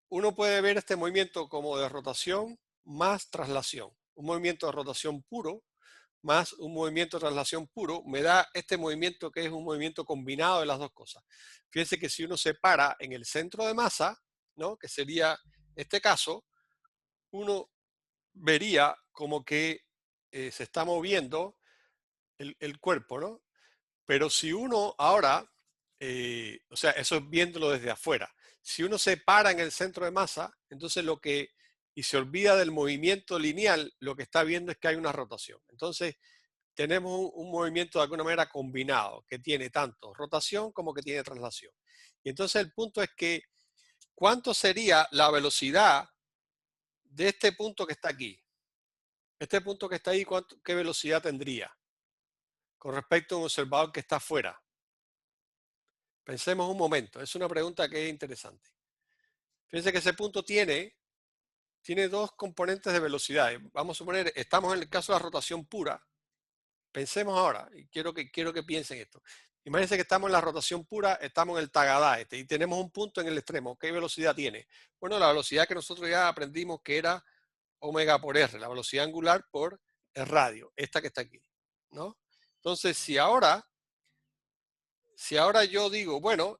Uno puede ver este movimiento como de rotación más traslación. Un movimiento de rotación puro más un movimiento de traslación puro me da este movimiento que es un movimiento combinado de las dos cosas. Fíjense que si uno se para en el centro de masa, ¿no? Que sería este caso, uno vería como que se está moviendo el cuerpo, ¿no? Pero si uno ahora, o sea, eso es viéndolo desde afuera. Si uno se para en el centro de masa, entonces y se olvida del movimiento lineal, lo que está viendo es que hay una rotación. Entonces, tenemos un movimiento de alguna manera combinado, que tiene tanto rotación como que tiene traslación. Y entonces el punto es que, ¿cuánto sería la velocidad de este punto que está aquí? Este punto que está ahí, ¿qué velocidad tendría con respecto a un observador que está afuera? Pensemos un momento, es una pregunta que es interesante. Fíjense que ese punto tiene dos componentes de velocidad. Vamos a suponer, estamos en el caso de la rotación pura. Pensemos ahora, y quiero que piensen esto. Imagínense que estamos en la rotación pura, estamos en el Tagadá y tenemos un punto en el extremo. ¿Qué velocidad tiene? Bueno, la velocidad que nosotros ya aprendimos que era omega por R, la velocidad angular por el radio, esta que está aquí, ¿no? Entonces, si ahora yo digo, bueno,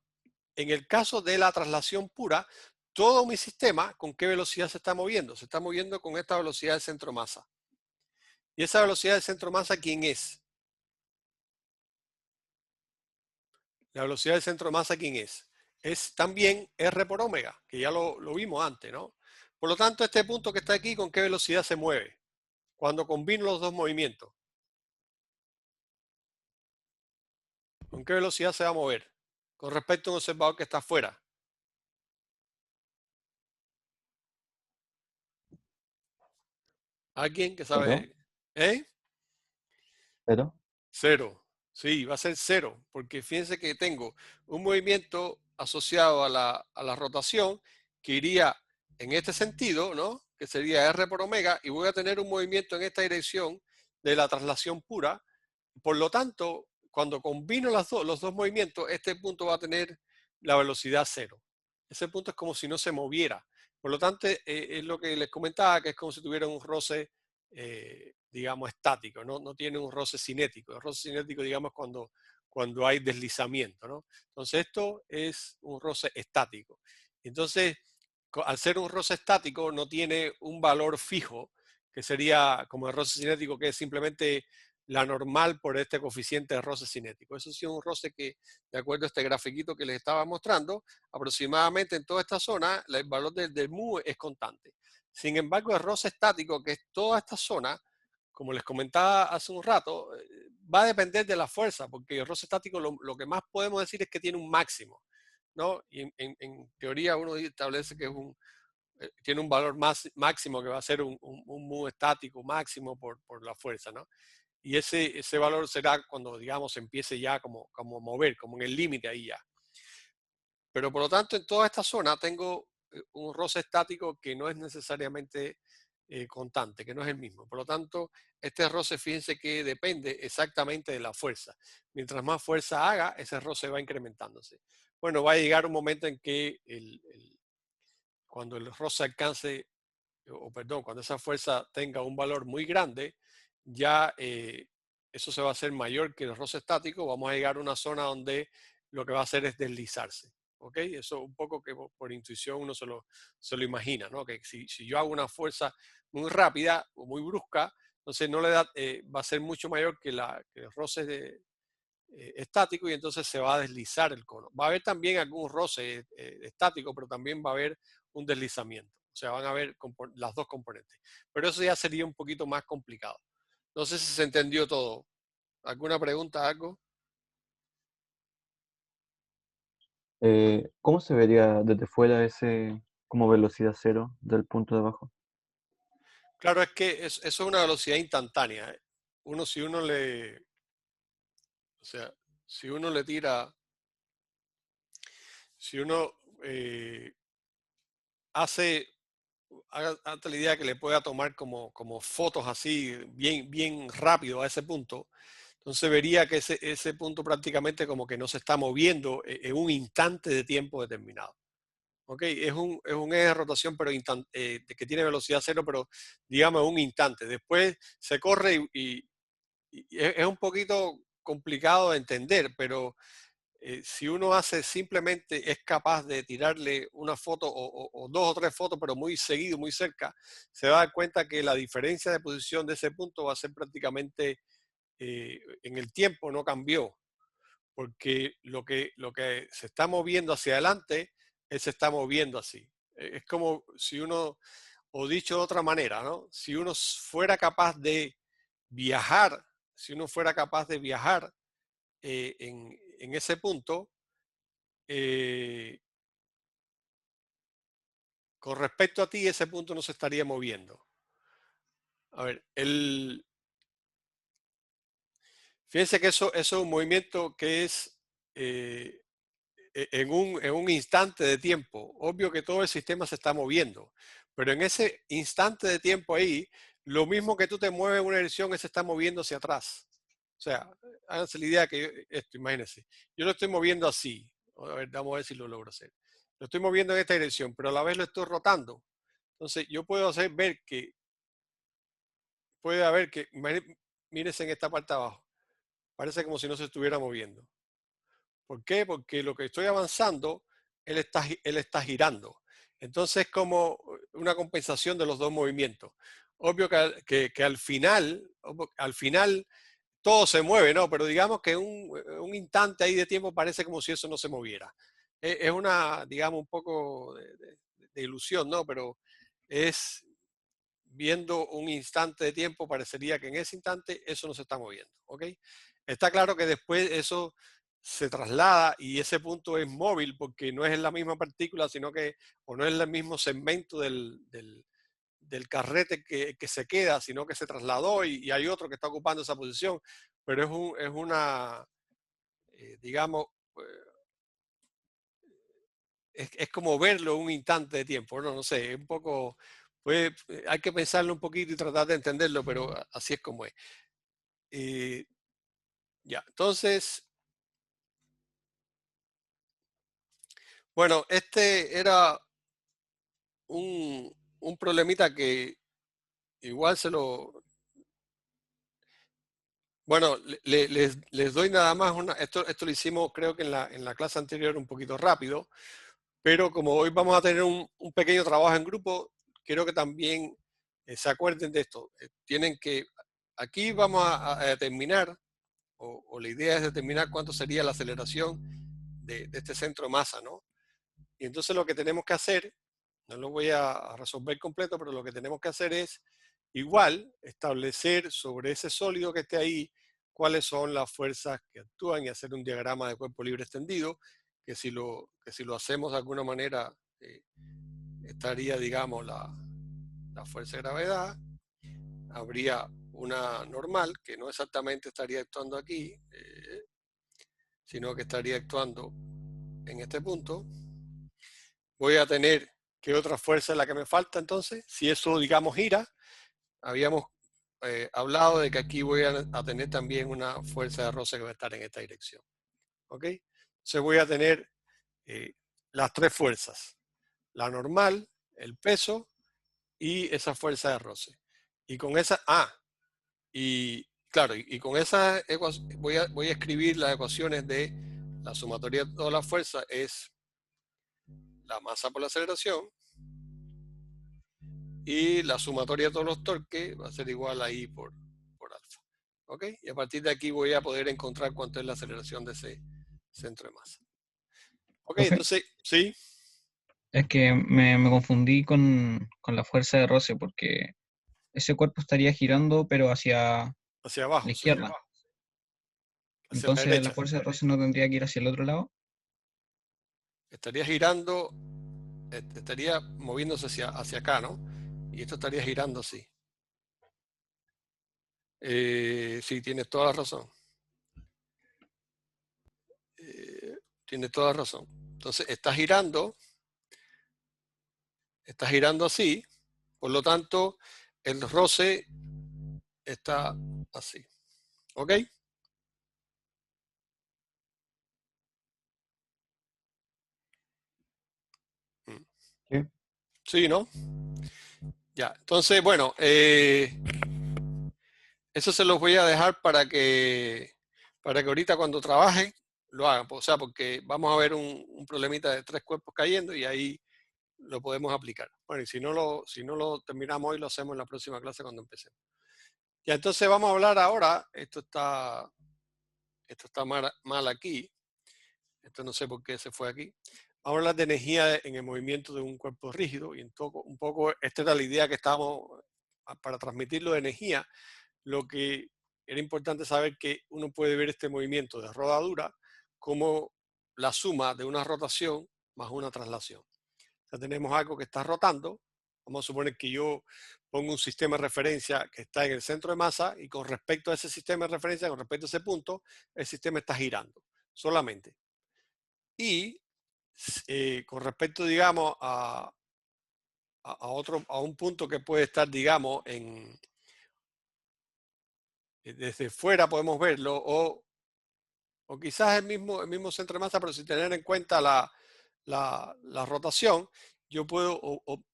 en el caso de la traslación pura, todo mi sistema, ¿con qué velocidad se está moviendo? Se está moviendo con esta velocidad del centro masa. ¿Y esa velocidad del centro masa quién es? La velocidad del centro de masa, ¿quién es? Es también R por omega, que ya lo vimos antes, ¿no? Por lo tanto, este punto que está aquí, ¿con qué velocidad se mueve? Cuando combino los dos movimientos. ¿Con qué velocidad se va a mover? Con respecto a un observador que está afuera. ¿Alguien que sabe? ¿Eh? ¿Cero? Cero. Sí, va a ser cero, porque fíjense que tengo un movimiento asociado a la rotación que iría en este sentido, ¿no? Que sería R por omega, y voy a tener un movimiento en esta dirección de la traslación pura. Por lo tanto, cuando combino los dos movimientos, este punto va a tener la velocidad cero. Ese punto es como si no se moviera. Por lo tanto, es lo que les comentaba, que es como si tuviera un roce, digamos, estático, ¿no? No tiene un roce cinético. El roce cinético, digamos, cuando hay deslizamiento, ¿no? Entonces, esto es un roce estático. Entonces, al ser un roce estático, no tiene un valor fijo, que sería como el roce cinético, que es simplemente la normal por este coeficiente de roce cinético. Eso sí es un roce que, de acuerdo a este grafiquito que les estaba mostrando, aproximadamente en toda esta zona, el valor del mu es constante. Sin embargo, el roce estático, que es toda esta zona, como les comentaba hace un rato, va a depender de la fuerza, porque el roce estático lo que más podemos decir es que tiene un máximo, ¿no? Y en teoría uno establece que es tiene un valor máximo que va a ser un mu estático máximo por la fuerza, ¿no? Y ese valor será cuando, digamos, empiece ya como a mover, como en el límite ahí ya. Pero por lo tanto, en toda esta zona tengo un roce estático que no es necesariamente constante, que no es el mismo. Por lo tanto, este roce, fíjense que depende exactamente de la fuerza. Mientras más fuerza haga, ese roce va incrementándose. Bueno, va a llegar un momento en que cuando el roce alcance, o perdón, cuando esa fuerza tenga un valor muy grande, ya eso se va a hacer mayor que el roce estático. Vamos a llegar a una zona donde lo que va a hacer es deslizarse. ¿Ok? Eso un poco que por intuición uno se lo imagina, ¿no? Que si yo hago una fuerza muy rápida o muy brusca, entonces no le da, va a ser mucho mayor que el roce estático, y entonces se va a deslizar el cono. Va a haber también algún roce estático, pero también va a haber un deslizamiento. O sea, van a haber las dos componentes. Pero eso ya sería un poquito más complicado. No sé si se entendió todo. ¿Alguna pregunta, algo? ¿Cómo se vería desde fuera ese como velocidad cero del punto de abajo? Claro, es que eso es una velocidad instantánea. Si uno o sea, si uno le tira, si uno hace, hazte la idea que le pueda tomar como fotos así, bien, bien rápido a ese punto, entonces vería que ese punto prácticamente como que no se está moviendo en un instante de tiempo determinado. ¿Ok? Es un eje de rotación pero que tiene velocidad cero, pero digamos un instante. Después se corre y es un poquito complicado de entender, pero si uno hace simplemente, es capaz de tirarle una foto o dos o tres fotos, pero muy seguido, muy cerca, se va a dar cuenta que la diferencia de posición de ese punto va a ser prácticamente, en el tiempo no cambió, porque lo que se está moviendo hacia adelante, él se está moviendo así. Es como si uno, o dicho de otra manera, ¿no? Si uno fuera capaz de viajar, si uno fuera capaz de viajar en ese punto, eh, con respecto a ti, ese punto no se estaría moviendo. A ver, fíjense que eso es un movimiento que es eh, en un instante de tiempo. Obvio que todo el sistema se está moviendo, pero en ese instante de tiempo ahí, lo mismo que tú te mueves en una dirección, él se está moviendo hacia atrás. O sea, háganse la idea que esto, imagínense, yo lo estoy moviendo así. A ver, vamos a ver si lo logro hacer. Lo estoy moviendo en esta dirección, pero a la vez lo estoy rotando. Entonces, yo puedo hacer ver que, mírense en esta parte de abajo, parece como si no se estuviera moviendo. ¿Por qué? Porque lo que estoy avanzando, él está girando. Entonces es como una compensación de los dos movimientos. Obvio que al final todo se mueve, ¿no? Pero digamos que un instante ahí de tiempo parece como si eso no se moviera. Es una, digamos, un poco de ilusión, ¿no? Pero es viendo un instante de tiempo, parecería que en ese instante eso no se está moviendo, ¿ok? Está claro que después eso se traslada y ese punto es móvil porque no es en la misma partícula, sino que, o no es el mismo segmento del carrete que se queda, sino que se trasladó y hay otro que está ocupando esa posición, pero es una, digamos, es como verlo un instante de tiempo, no sé, es un poco, pues, hay que pensarlo un poquito y tratar de entenderlo, pero así es como es. Eh, ya, entonces, bueno, este era un problemita que igual se lo... Bueno, les doy nada más una... Esto lo hicimos creo que en la clase anterior un poquito rápido, pero como hoy vamos a tener un pequeño trabajo en grupo, quiero que también se acuerden de esto. Tienen que... Aquí vamos a determinar, o la idea es determinar cuánto sería la aceleración de este centro de masa, ¿no? Y entonces lo que tenemos que hacer, no lo voy a resolver completo, pero lo que tenemos que hacer es igual establecer sobre ese sólido que esté ahí cuáles son las fuerzas que actúan y hacer un diagrama de cuerpo libre extendido, que si lo hacemos de alguna manera estaría, digamos, la fuerza de gravedad, habría una normal que no exactamente estaría actuando aquí, sino que estaría actuando en este punto. Voy a tener, ¿qué otra fuerza es la que me falta entonces? Si eso, digamos, gira, habíamos hablado de que aquí voy a tener también una fuerza de roce que va a estar en esta dirección. ¿Ok? Entonces voy a tener las tres fuerzas. La normal, el peso y esa fuerza de roce. Y con esa... y claro, y con esa voy a escribir las ecuaciones de la sumatoria de todas las fuerzas es la masa por la aceleración, y la sumatoria de todos los torques va a ser igual a I por alfa. ¿Ok? Y a partir de aquí voy a poder encontrar cuánto es la aceleración de ese centro de masa. Ok, Profe, entonces, sí, es que me confundí con la fuerza de roce, porque ese cuerpo estaría girando, pero hacia hacia la abajo, sí, izquierda. hacia la Entonces la derecha. fuerza de roce no tendría que ir hacia el otro lado. Estaría girando, estaría moviéndose hacia acá, ¿no? Y esto estaría girando así. Sí, tienes toda la razón. Tienes toda la razón. Entonces, está girando así, por lo tanto, el roce está así. ¿Ok? Sí. Sí, ¿no? Ya, entonces, bueno, eso se los voy a dejar para que ahorita cuando trabajen lo hagan. O sea, porque vamos a ver un problemita de tres cuerpos cayendo y ahí lo podemos aplicar. Bueno, y si no lo terminamos hoy, lo hacemos en la próxima clase cuando empecemos. Ya, entonces vamos a hablar ahora, esto está mal aquí, esto no sé por qué se fue aquí. Vamos a hablar de energía en el movimiento de un cuerpo rígido y un poco esta era la idea que estábamos para transmitirlo de energía. Lo que era importante saber que uno puede ver este movimiento de rodadura como la suma de una rotación más una traslación. O sea, tenemos algo que está rotando. Vamos a suponer que yo pongo un sistema de referencia que está en el centro de masa y con respecto a ese sistema de referencia, con respecto a ese punto, el sistema está girando solamente. Y con respecto, digamos, a un punto que puede estar, digamos, desde fuera podemos verlo, o quizás el mismo centro de masa, pero sin tener en cuenta la rotación, yo puedo,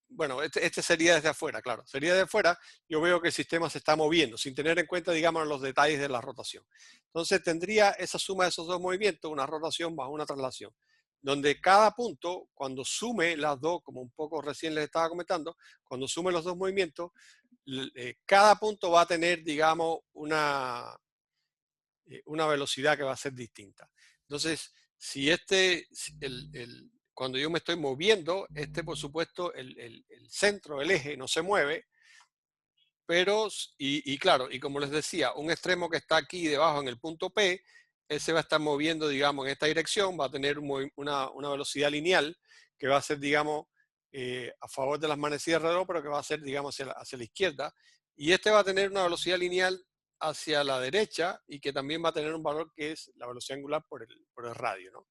bueno, este sería desde afuera, claro, sería de afuera, yo veo que el sistema se está moviendo, sin tener en cuenta, digamos, los detalles de la rotación. Entonces tendría esa suma de esos dos movimientos, una rotación más una traslación, donde cada punto, cuando sume las dos, como un poco recién les estaba comentando, cuando sume los dos movimientos, cada punto va a tener, digamos, una velocidad que va a ser distinta. Entonces, si cuando yo me estoy moviendo, por supuesto, el centro, el eje no se mueve, pero, y claro, y como les decía, un extremo que está aquí debajo en el punto P, ese va a estar moviendo, digamos, en esta dirección, va a tener una velocidad lineal que va a ser, digamos, a favor de las manecillas alrededor, pero que va a ser, digamos, hacia la izquierda. Y este va a tener una velocidad lineal hacia la derecha y que también va a tener un valor que es la velocidad angular por el radio, ¿no?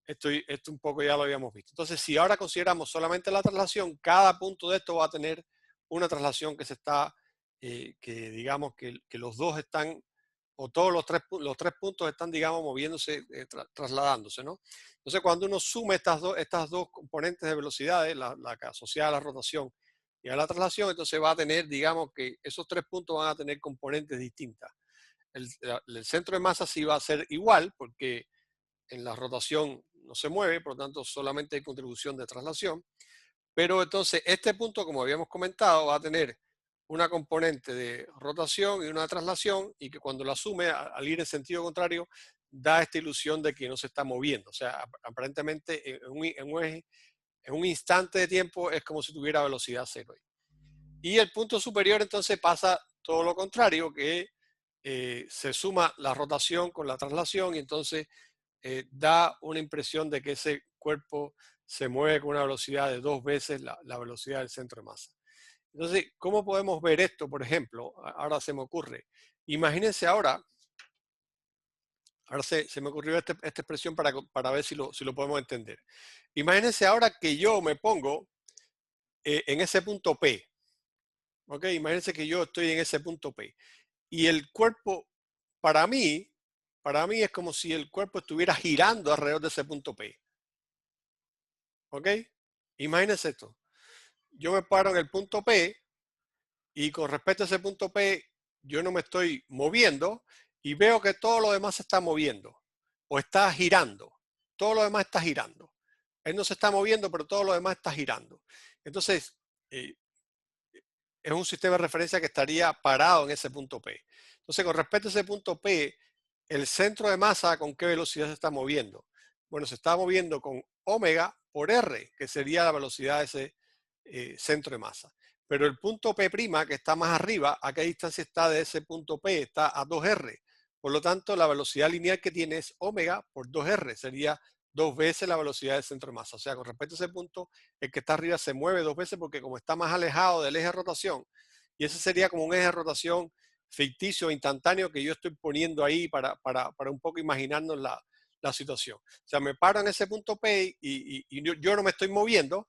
Esto un poco ya lo habíamos visto. Entonces, si ahora consideramos solamente la traslación, cada punto de esto va a tener una traslación que digamos que los dos están o todos los tres puntos están, digamos, moviéndose, trasladándose, ¿no? Entonces, cuando uno suma estas dos componentes de velocidades, la que asociada a la rotación y a la traslación, entonces va a tener, digamos, que esos tres puntos van a tener componentes distintas. El centro de masa sí va a ser igual, porque en la rotación no se mueve, por lo tanto, solamente hay contribución de traslación. Pero entonces, este punto, como habíamos comentado, va a tener una componente de rotación y una de traslación, y que cuando la asume al ir en sentido contrario, da esta ilusión de que no se está moviendo. O sea, aparentemente en un instante de tiempo es como si tuviera velocidad cero. Y el punto superior entonces pasa todo lo contrario, que se suma la rotación con la traslación y entonces da una impresión de que ese cuerpo se mueve con una velocidad de 2 veces la velocidad del centro de masa. Entonces, ¿cómo podemos ver esto, por ejemplo? Ahora se me ocurre. Imagínense ahora se me ocurrió esta expresión para ver si lo podemos entender. Imagínense ahora que yo me pongo en ese punto P. ¿Ok? Imagínense que yo estoy en ese punto P. Y el cuerpo, para mí es como si el cuerpo estuviera girando alrededor de ese punto P. ¿Ok? Imagínense esto. Yo me paro en el punto P y con respecto a ese punto P, yo no me estoy moviendo y veo que todo lo demás se está moviendo o está girando. Todo lo demás está girando. Él no se está moviendo, pero todo lo demás está girando. Entonces, es un sistema de referencia que estaría parado en ese punto P. Entonces, con respecto a ese punto P, el centro de masa, ¿con qué velocidad se está moviendo? Bueno, se está moviendo con omega por R, que sería la velocidad de ese centro de masa. Pero el punto P', que está más arriba, ¿a qué distancia está de ese punto P? Está a 2R. Por lo tanto, la velocidad lineal que tiene es omega por 2R. Sería 2 veces la velocidad del centro de masa. O sea, con respecto a ese punto, el que está arriba se mueve 2 veces porque como está más alejado del eje de rotación, y ese sería como un eje de rotación ficticio, instantáneo, que yo estoy poniendo ahí para un poco imaginarnos la situación. O sea, me paro en ese punto P y yo no me estoy moviendo,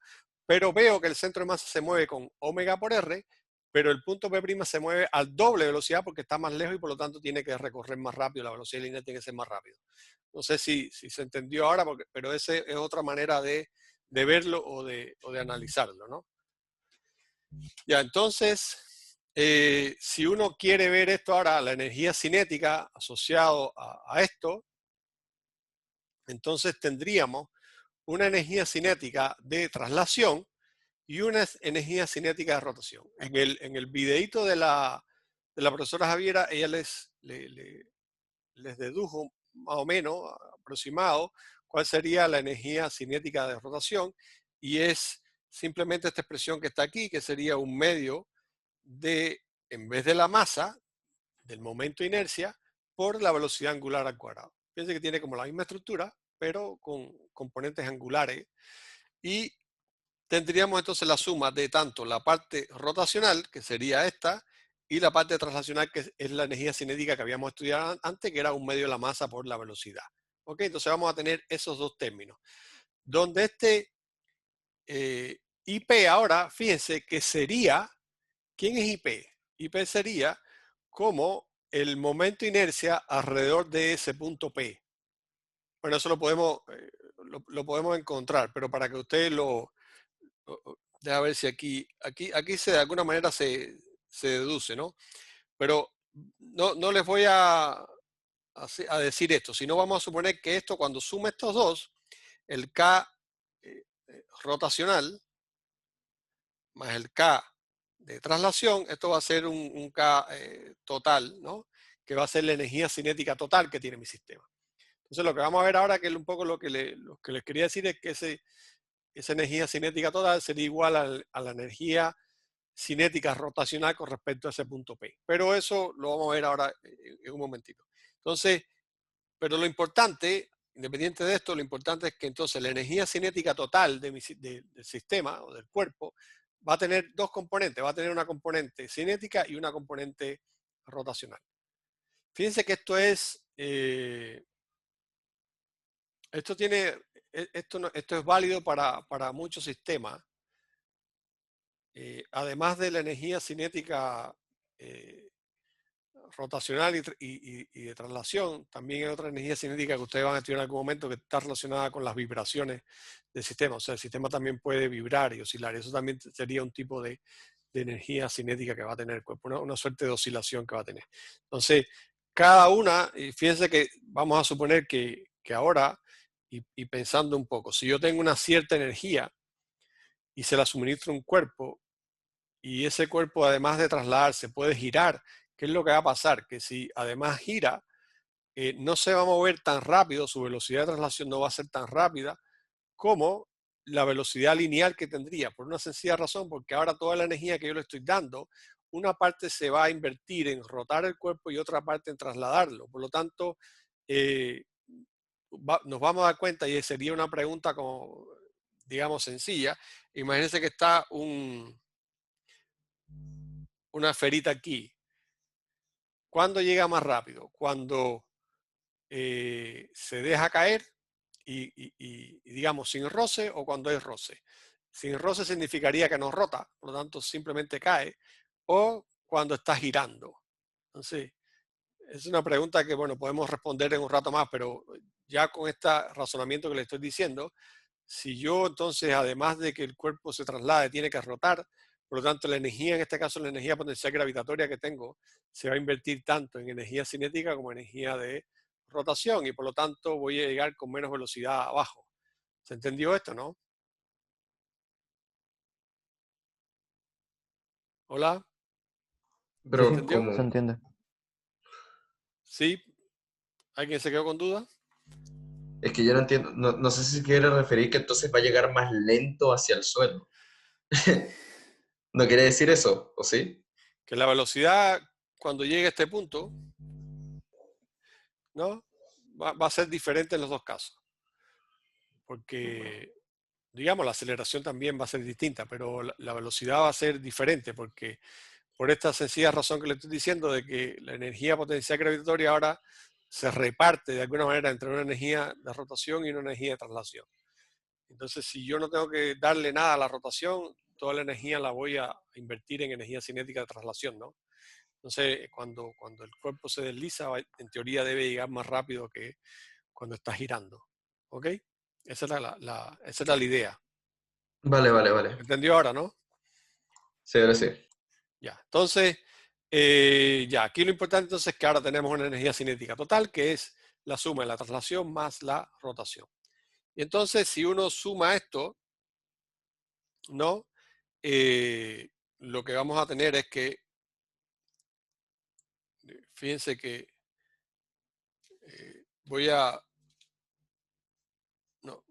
pero veo que el centro de masa se mueve con omega por R, pero el punto P' se mueve al doble velocidad porque está más lejos y por lo tanto tiene que recorrer más rápido, la velocidad lineal tiene que ser más rápido. No sé si se entendió ahora, pero esa es otra manera de verlo o de analizarlo, ¿no? Ya, entonces, si uno quiere ver esto ahora, la energía cinética asociado a esto, entonces tendríamos una energía cinética de traslación y una energía cinética de rotación. En el videíto de la profesora Javiera, ella les dedujo más o menos aproximado cuál sería la energía cinética de rotación y es simplemente esta expresión que está aquí, que sería un medio de, en vez de la masa, del momento de inercia, por la velocidad angular al cuadrado. Fíjense que tiene como la misma estructura, pero con componentes angulares. Y tendríamos entonces la suma de tanto la parte rotacional, que sería esta, y la parte traslacional, que es la energía cinética que habíamos estudiado antes, que era un medio de la masa por la velocidad. ¿Ok? Entonces vamos a tener esos dos términos. Donde este IP ahora, fíjense que sería, ¿quién es IP? IP sería como el momento de inercia alrededor de ese punto P. Bueno, eso lo podemos encontrar, pero para que ustedes deja ver si aquí de alguna manera se deduce, ¿no? Pero no les voy a decir esto, sino vamos a suponer que esto, cuando suma estos dos, el K rotacional más el K de traslación, esto va a ser un K total, ¿no? Que va a ser la energía cinética total que tiene mi sistema. Entonces lo que vamos a ver ahora, que es un poco lo que les quería decir, es que esa energía cinética total sería igual a la energía cinética rotacional con respecto a ese punto P. Pero eso lo vamos a ver ahora en un momentito. Entonces, pero lo importante, independiente de esto, lo importante es que entonces la energía cinética total del sistema o del cuerpo va a tener dos componentes. Va a tener una componente cinética y una componente rotacional. Fíjense que esto es... esto es válido para muchos sistemas. Además de la energía cinética rotacional y de traslación, también hay otra energía cinética que ustedes van a estudiar en algún momento que está relacionada con las vibraciones del sistema. O sea, el sistema también puede vibrar y oscilar. Eso también sería un tipo de energía cinética que va a tener el cuerpo, una suerte de oscilación que va a tener. Entonces, cada una, y fíjense que vamos a suponer que ahora, y pensando un poco, si yo tengo una cierta energía y se la suministro a un cuerpo, y ese cuerpo además de trasladarse puede girar, ¿qué es lo que va a pasar? Que si además gira, no se va a mover tan rápido, su velocidad de traslación no va a ser tan rápida como la velocidad lineal que tendría, por una sencilla razón, porque ahora toda la energía que yo le estoy dando, una parte se va a invertir en rotar el cuerpo y otra parte en trasladarlo. Por lo tanto, nos vamos a dar cuenta, y sería una pregunta como, digamos, sencilla. Imagínense que está una esferita aquí. ¿Cuándo llega más rápido? Cuando se deja caer y digamos sin roce, o cuando hay roce. Sin roce significaría que no rota, por lo tanto simplemente cae, o cuando está girando. Entonces, es una pregunta que, bueno, podemos responder en un rato más, pero ya con este razonamiento que le estoy diciendo, si yo entonces, además de que el cuerpo se traslade, tiene que rotar, por lo tanto la energía, en este caso la energía potencial gravitatoria que tengo, se va a invertir tanto en energía cinética como energía de rotación, y por lo tanto voy a llegar con menos velocidad abajo. ¿Se entendió esto, no? ¿Hola? ¿Se Pero Sí, entendió? se como, entiende. ¿Sí? ¿Alguien se quedó con duda? es que yo no entiendo, no sé si quiere referir que entonces va a llegar más lento hacia el suelo. ¿No quiere decir eso, o sí? Que la velocidad cuando llegue a este punto, ¿no? Va a ser diferente en los dos casos. Porque, digamos, la aceleración también va a ser distinta, pero la velocidad va a ser diferente, porque por esta sencilla razón que le estoy diciendo, de que la energía potencial gravitatoria ahora se reparte de alguna manera entre una energía de rotación y una energía de traslación. Entonces, si yo no tengo que darle nada a la rotación, toda la energía la voy a invertir en energía cinética de traslación, ¿no? Entonces, cuando el cuerpo se desliza, en teoría debe llegar más rápido que cuando está girando. ¿Ok? Esa era la idea. Vale, vale, vale. ¿Entendió ahora, no? Sí, ahora sí. Ya. Entonces, ya, aquí lo importante entonces es que ahora tenemos una energía cinética total, que es la suma de la traslación más la rotación. Y entonces, si uno suma esto, ¿no? Lo que vamos a tener es que, fíjense que no,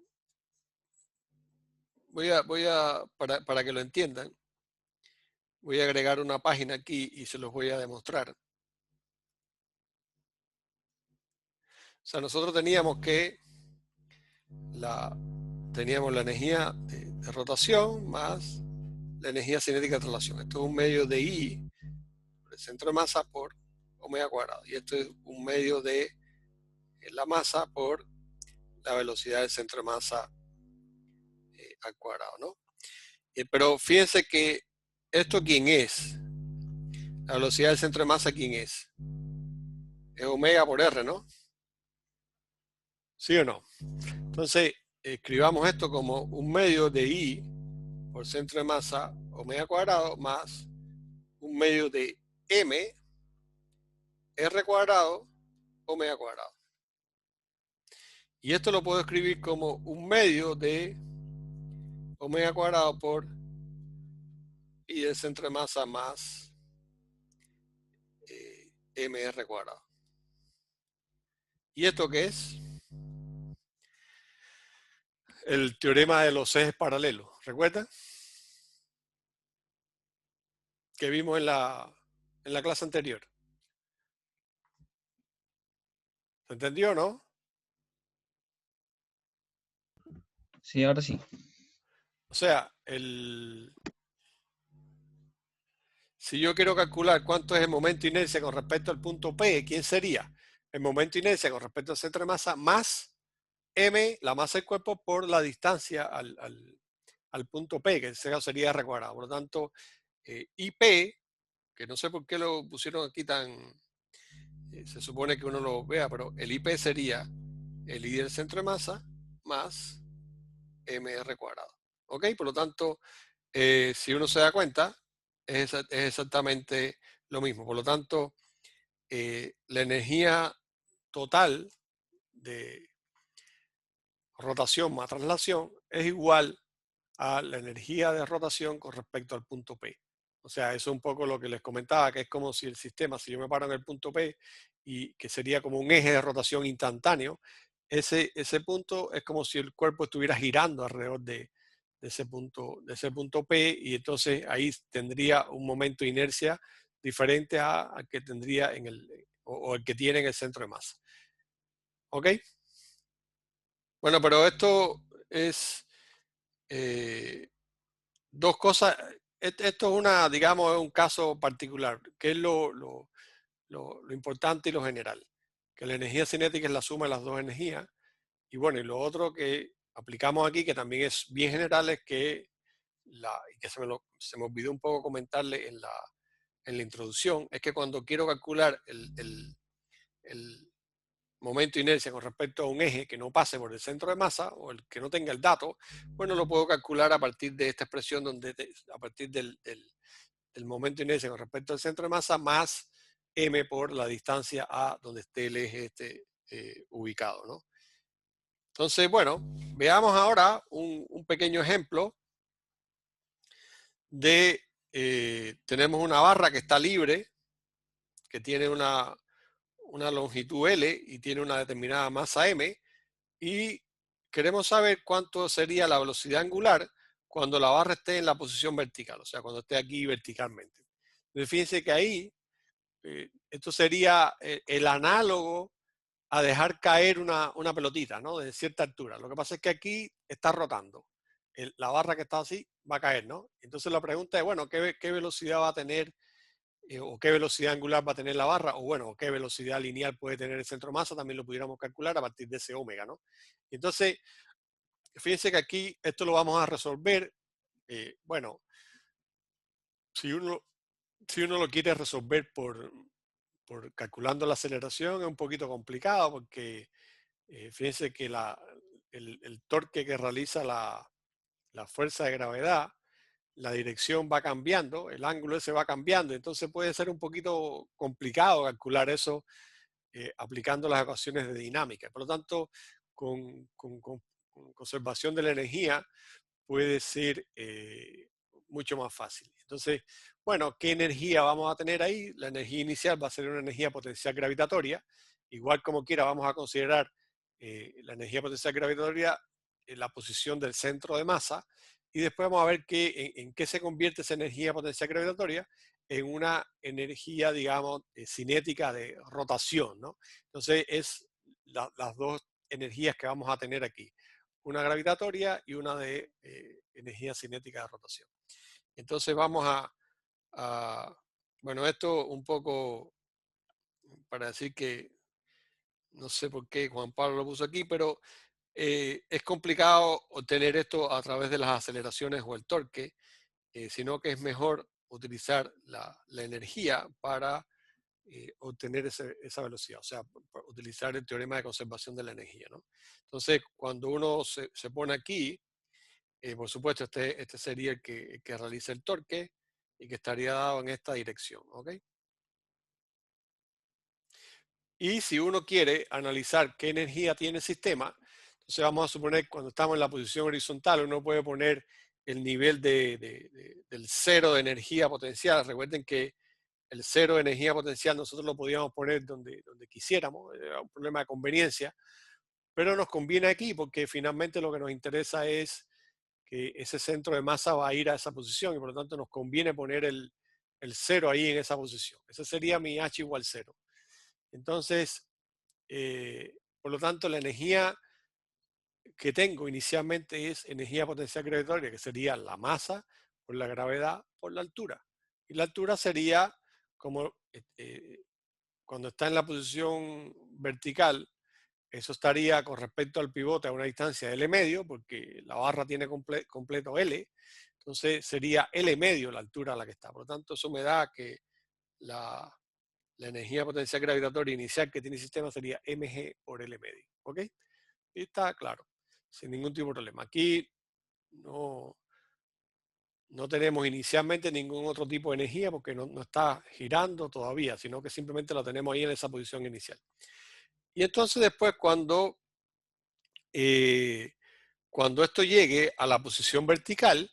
para que lo entiendan, voy a agregar una página aquí y se los voy a demostrar. O sea, nosotros teníamos la energía de rotación más la energía cinética de traslación. Esto es un medio de I, el centro de masa, por omega cuadrado. Y esto es un medio de la masa por la velocidad del centro de masa al cuadrado, ¿no? Pero fíjense que esto, ¿quién es? La velocidad del centro de masa, ¿quién es? Es omega por R, ¿no? ¿Sí o no? Entonces, escribamos esto como un medio de I por centro de masa omega cuadrado más un medio de M R cuadrado omega cuadrado. Y esto lo puedo escribir como un medio de omega cuadrado por I del centro de masa más mr cuadrado. ¿Y esto qué es? El teorema de los ejes paralelos. ¿Recuerdan? Que vimos en la clase anterior. ¿Se entendió, no? Sí, ahora sí. O sea, si yo quiero calcular cuánto es el momento de inercia con respecto al punto P, ¿quién sería? El momento de inercia con respecto al centro de masa más M, la masa del cuerpo, por la distancia al punto P, que en ese caso sería R cuadrado. Por lo tanto, IP, que no sé por qué lo pusieron aquí tan se supone que uno lo vea, pero el IP sería el I del centro de masa más mr cuadrado. ¿Ok? Por lo tanto, si uno se da cuenta, es exactamente lo mismo. Por lo tanto, la energía total de rotación más traslación es igual a la energía de rotación con respecto al punto P. O sea, eso es un poco lo que les comentaba, que es como si el sistema, si yo me paro en el punto P, y que sería como un eje de rotación instantáneo, ese punto es como si el cuerpo estuviera girando alrededor de ese punto P, y entonces ahí tendría un momento de inercia diferente al que tendría o el que tiene en el centro de masa. ¿Ok? Bueno, pero esto es dos cosas. Esto es digamos, es un caso particular, que es lo importante y lo general. Que la energía cinética es la suma de las dos energías. Y bueno, y lo otro que aplicamos aquí, que también es bien general, es que, y que se me olvidó un poco comentarle en la introducción, es que cuando quiero calcular el momento de inercia con respecto a un eje que no pase por el centro de masa o el que no tenga el dato, bueno, lo puedo calcular a partir de esta expresión a partir del momento de inercia con respecto al centro de masa más m por la distancia a donde esté el eje ubicado, ¿no? Entonces, bueno, veamos ahora un pequeño ejemplo tenemos una barra que está libre, que tiene una longitud L y tiene una determinada masa m, y queremos saber cuánto sería la velocidad angular cuando la barra esté en la posición vertical, o sea, cuando esté aquí verticalmente. Entonces, fíjense que ahí, esto sería el análogo a dejar caer una pelotita, ¿no? De cierta altura. Lo que pasa es que aquí está rotando. La barra que está así va a caer, ¿no? Entonces la pregunta es, bueno, ¿qué velocidad va a tener o qué velocidad angular va a tener la barra? O bueno, ¿qué velocidad lineal puede tener el centro de masa? También lo pudiéramos calcular a partir de ese omega, ¿no? Entonces, fíjense que aquí esto lo vamos a resolver. Bueno, si uno, si uno lo quiere resolver por calculando la aceleración es un poquito complicado porque fíjense que el torque que realiza la fuerza de gravedad, la dirección va cambiando, el ángulo ese va cambiando, entonces puede ser un poquito complicado calcular eso aplicando las ecuaciones de dinámica. Por lo tanto, con conservación de la energía puede ser mucho más fácil. Entonces, bueno, ¿qué energía vamos a tener ahí? La energía inicial va a ser una energía potencial gravitatoria. Igual como quiera, vamos a considerar la energía potencial gravitatoria en la posición del centro de masa, y después vamos a ver en qué se convierte esa energía potencial gravitatoria en una energía, digamos, cinética de rotación, ¿no? Entonces, es las dos energías que vamos a tener aquí, una gravitatoria y una de energía cinética de rotación. Entonces vamos bueno, esto un poco para decir que no sé por qué Juan Pablo lo puso aquí, pero es complicado obtener esto a través de las aceleraciones o el torque, sino que es mejor utilizar la energía para obtener esa velocidad, o sea, utilizar el teorema de conservación de la energía, ¿no? Entonces, cuando uno se pone aquí, por supuesto, este sería el que realiza el torque y que estaría dado en esta dirección, ¿ok? Y si uno quiere analizar qué energía tiene el sistema, entonces vamos a suponer cuando estamos en la posición horizontal, uno puede poner el nivel del cero de energía potencial. Recuerden que el cero de energía potencial nosotros lo podíamos poner donde quisiéramos, era un problema de conveniencia, pero nos conviene aquí porque finalmente lo que nos interesa es que ese centro de masa va a ir a esa posición y por lo tanto nos conviene poner el cero ahí en esa posición. Ese sería mi H igual cero. Entonces, por lo tanto, la energía que tengo inicialmente es energía potencial gravitatoria, que sería la masa por la gravedad por la altura. Y la altura sería como cuando está en la posición vertical, eso estaría con respecto al pivote a una distancia de L medio, porque la barra tiene completo L, entonces sería L medio la altura a la que está. Por lo tanto, eso me da que la la energía potencial gravitatoria inicial que tiene el sistema sería mg por L medio. ¿Ok? Y está claro, sin ningún tipo de problema. Aquí no tenemos inicialmente ningún otro tipo de energía porque no está girando todavía, sino que simplemente la tenemos ahí en esa posición inicial. Y entonces después cuando esto llegue a la posición vertical,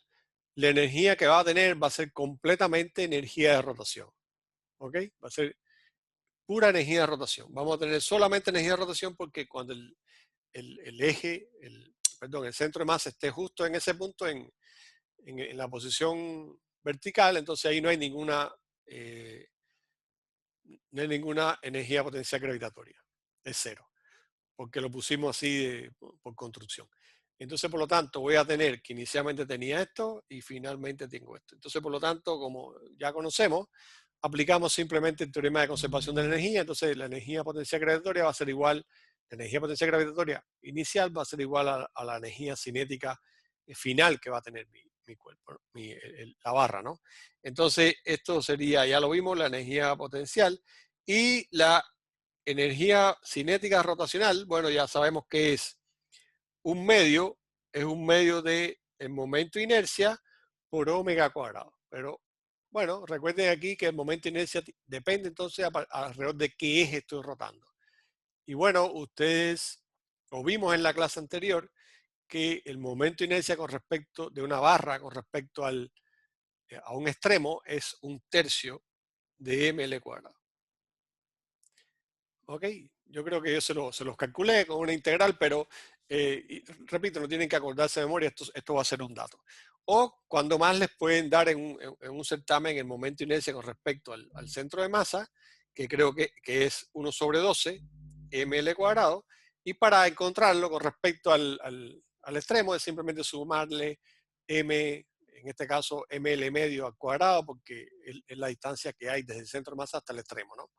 la energía que va a tener va a ser completamente energía de rotación. ¿Ok? Va a ser pura energía de rotación. Vamos a tener solamente energía de rotación porque cuando el eje, el centro de masa esté justo en ese punto, en la posición vertical, entonces ahí no hay ninguna energía potencial gravitatoria. Es cero, porque lo pusimos así por construcción. Entonces, por lo tanto, voy a tener que inicialmente tenía esto y finalmente tengo esto. Entonces, por lo tanto, como ya conocemos, aplicamos simplemente el teorema de conservación de la energía. Entonces, la energía potencial gravitatoria va a ser igual, la energía potencial gravitatoria inicial va a ser igual a la energía cinética final que va a tener mi cuerpo, la barra, ¿no? Entonces, esto sería, ya lo vimos, la energía potencial y la energía cinética rotacional. Bueno, ya sabemos que es un medio de el momento de inercia por omega cuadrado. Pero bueno, recuerden aquí que el momento de inercia depende entonces alrededor de qué eje estoy rotando. Y bueno, ustedes, lo vimos en la clase anterior, que el momento de inercia con respecto de una barra con respecto a un extremo es 1/3 de ml cuadrado. ¿Ok? Yo creo que yo se los calculé con una integral, pero repito, no tienen que acordarse de memoria, esto va a ser un dato. O cuando más les pueden dar en un certamen el momento de inercia con respecto al centro de masa, que creo que es 1/12 ml cuadrado, y para encontrarlo con respecto al extremo es simplemente sumarle m, en este caso ml medio al cuadrado, porque es la distancia que hay desde el centro de masa hasta el extremo, ¿no?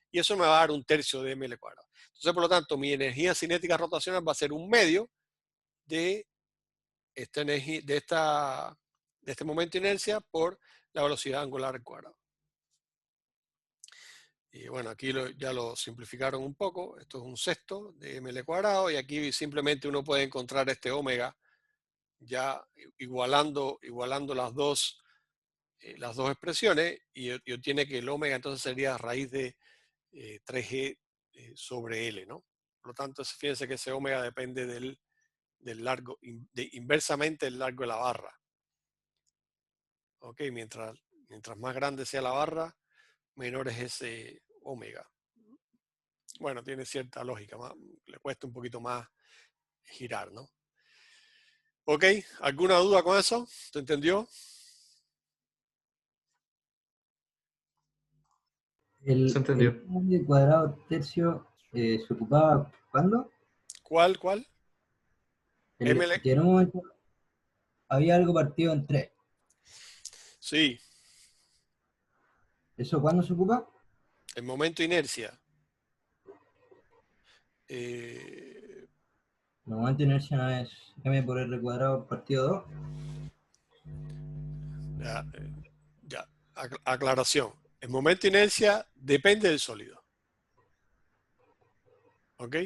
Y eso me va a dar 1/3 de ml cuadrado. Entonces, por lo tanto, mi energía cinética rotacional va a ser un medio de esta energía, de este momento de inercia por la velocidad angular al cuadrado. Y bueno, aquí ya lo simplificaron un poco. Esto es 1/6 de ml cuadrado y aquí simplemente uno puede encontrar este omega ya igualando las dos expresiones y obtiene que el omega entonces sería raíz de 3G sobre L, ¿no? Por lo tanto, fíjense que ese omega depende del largo, inversamente del largo de la barra. ¿Ok? Mientras más grande sea la barra, menor es ese omega. Bueno, tiene cierta lógica, le cuesta un poquito más girar, ¿no? ¿Ok? ¿Alguna duda con eso? ¿Te entendió? Se entendió. El cuadrado tercio se ocupaba ¿cuándo? ¿Cuál? Que en un momento había algo partido en 3. Sí, ¿Eso cuándo se ocupa? el momento de inercia. El momento de inercia no es m por r cuadrado partido 2. Ya, aclaración. El momento de inercia depende del sólido. ¿Ok?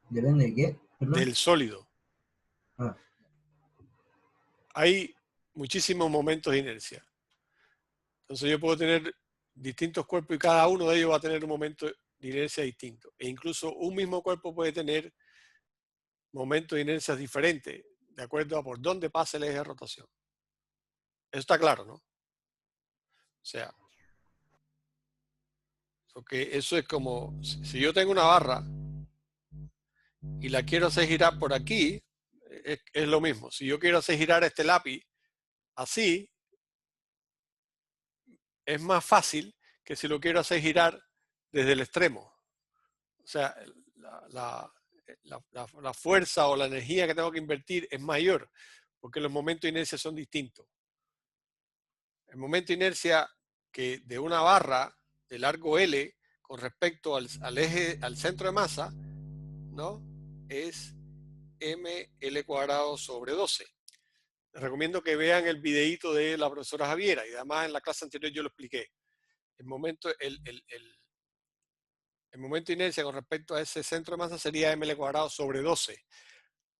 ¿Depende de qué? ¿Perdón? Del sólido. Ah, Hay muchísimos momentos de inercia. Entonces yo puedo tener distintos cuerpos y cada uno de ellos va a tener un momento de inercia distinto. E incluso un mismo cuerpo puede tener momentos de inercia diferentes, de acuerdo a por dónde pasa el eje de rotación. Eso está claro, ¿no? O sea, porque eso es como, si yo tengo una barra y la quiero hacer girar por aquí, es lo mismo. Si yo quiero hacer girar este lápiz así, es más fácil que si lo quiero hacer girar desde el extremo. O sea, la fuerza o la energía que tengo que invertir es mayor, porque los momentos de inercia son distintos. El momento de inercia que de una barra de largo L con respecto al eje, al centro de masa, ¿no? Es ml cuadrado sobre 12. Les recomiendo que vean el videíto de la profesora Javiera y además en la clase anterior yo lo expliqué. El momento, el momento de inercia con respecto a ese centro de masa sería ml cuadrado sobre 12.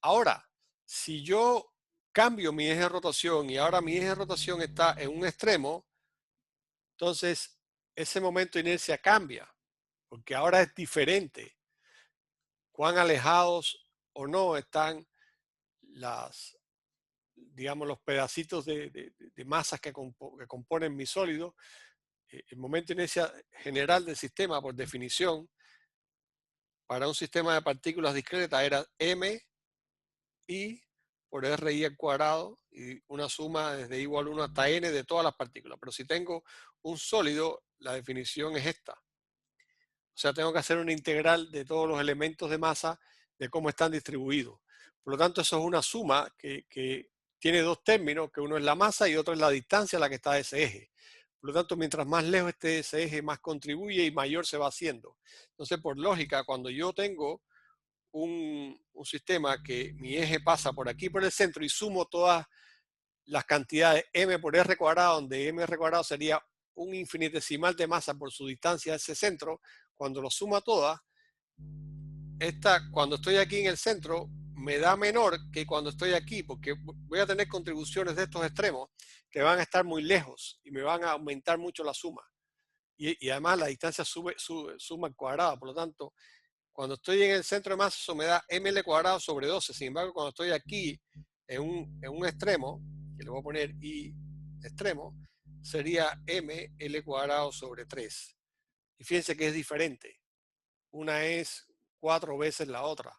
Ahora, si yo cambio mi eje de rotación y ahora mi eje de rotación está en un extremo, entonces ese momento de inercia cambia, porque ahora es diferente. Cuán alejados o no están digamos, los pedacitos de masas que componen mi sólido. El momento de inercia general del sistema, por definición, para un sistema de partículas discretas era m i por RI al cuadrado y una suma desde igual 1 hasta n de todas las partículas. Pero si tengo un sólido, la definición es esta. O sea, tengo que hacer una integral de todos los elementos de masa de cómo están distribuidos. Por lo tanto, eso es una suma que tiene dos términos, que uno es la masa y otro es la distancia a la que está ese eje. Por lo tanto, mientras más lejos esté ese eje, más contribuye y mayor se va haciendo. Entonces, por lógica, cuando yo tengo un sistema que mi eje pasa por aquí por el centro y sumo todas las cantidades m por r cuadrado, donde mr cuadrado sería un infinitesimal de masa por su distancia a ese centro, cuando lo suma todas, cuando estoy aquí en el centro me da menor que cuando estoy aquí, porque voy a tener contribuciones de estos extremos que van a estar muy lejos y me van a aumentar mucho la suma. Y además la distancia suma al cuadrado, por lo tanto, cuando estoy en el centro de masa, eso me da ml cuadrado sobre 12. Sin embargo, cuando estoy aquí en un extremo, que le voy a poner i extremo, sería ml cuadrado sobre 3. Y fíjense que es diferente. Una es 4 veces la otra,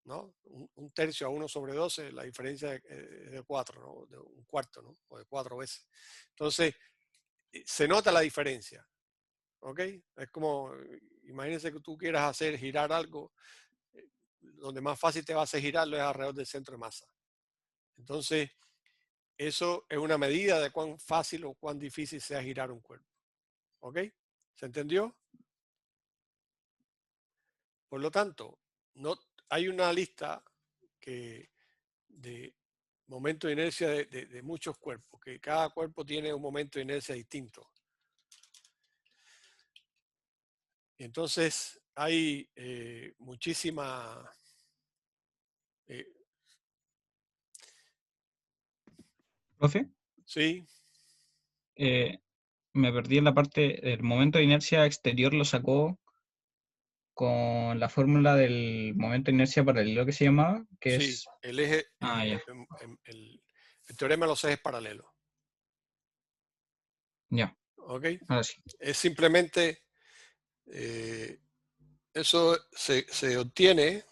¿no? Un tercio a 1 sobre 12, la diferencia es de 4, ¿no? De un cuarto, ¿no? O de 4 veces. Entonces, se nota la diferencia, ¿ok? Es como, imagínense que tú quieras hacer girar algo, donde más fácil te va a hacer girarlo es alrededor del centro de masa. Entonces, eso es una medida de cuán fácil o cuán difícil sea girar un cuerpo. ¿Ok? ¿Se entendió? Por lo tanto, no, hay una lista de momento de inercia de muchos cuerpos, que cada cuerpo tiene un momento de inercia distinto. Entonces, hay muchísima... Profe, sí, me perdí en la parte del momento de inercia exterior, lo sacó con la fórmula del momento de inercia paralelo que se llamaba, que sí, es... el eje, Ah, ya, el teorema de los ejes paralelos. ya, ¿Ok? ahora sí. Es simplemente, eso se obtiene,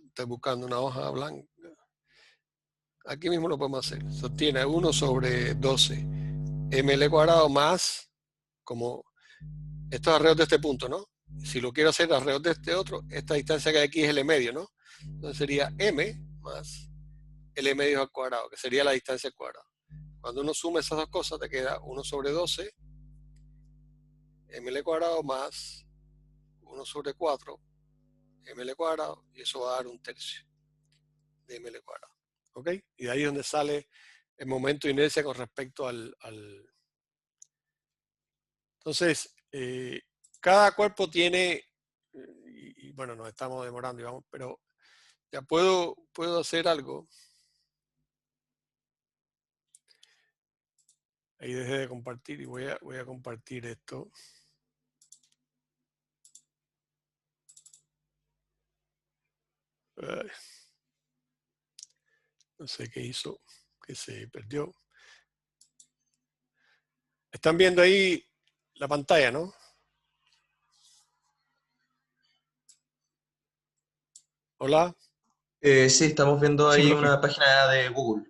estoy buscando una hoja blanca, aquí mismo lo podemos hacer, se obtiene 1 sobre 12 ml cuadrado más, como esto es alrededor de este punto, ¿no? Si lo quiero hacer alrededor de este otro, esta distancia que hay aquí es L medio, ¿no? Entonces sería m más L medio al cuadrado, que sería la distancia al cuadrado. Cuando uno suma esas dos cosas, te queda 1 sobre 12 ml cuadrado más 1 sobre 4 ml cuadrado, y eso va a dar un tercio de ml cuadrado. ¿Ok? Y de ahí es donde sale el momento de inercia con respecto al... Entonces, cada cuerpo tiene, y bueno, nos estamos demorando, digamos, pero ya puedo hacer algo. Ahí dejé de compartir y voy a compartir esto. No sé qué hizo, que se perdió. Están viendo ahí la pantalla, ¿no? Hola. Sí, estamos viendo Sí, ahí profe. una página de Google.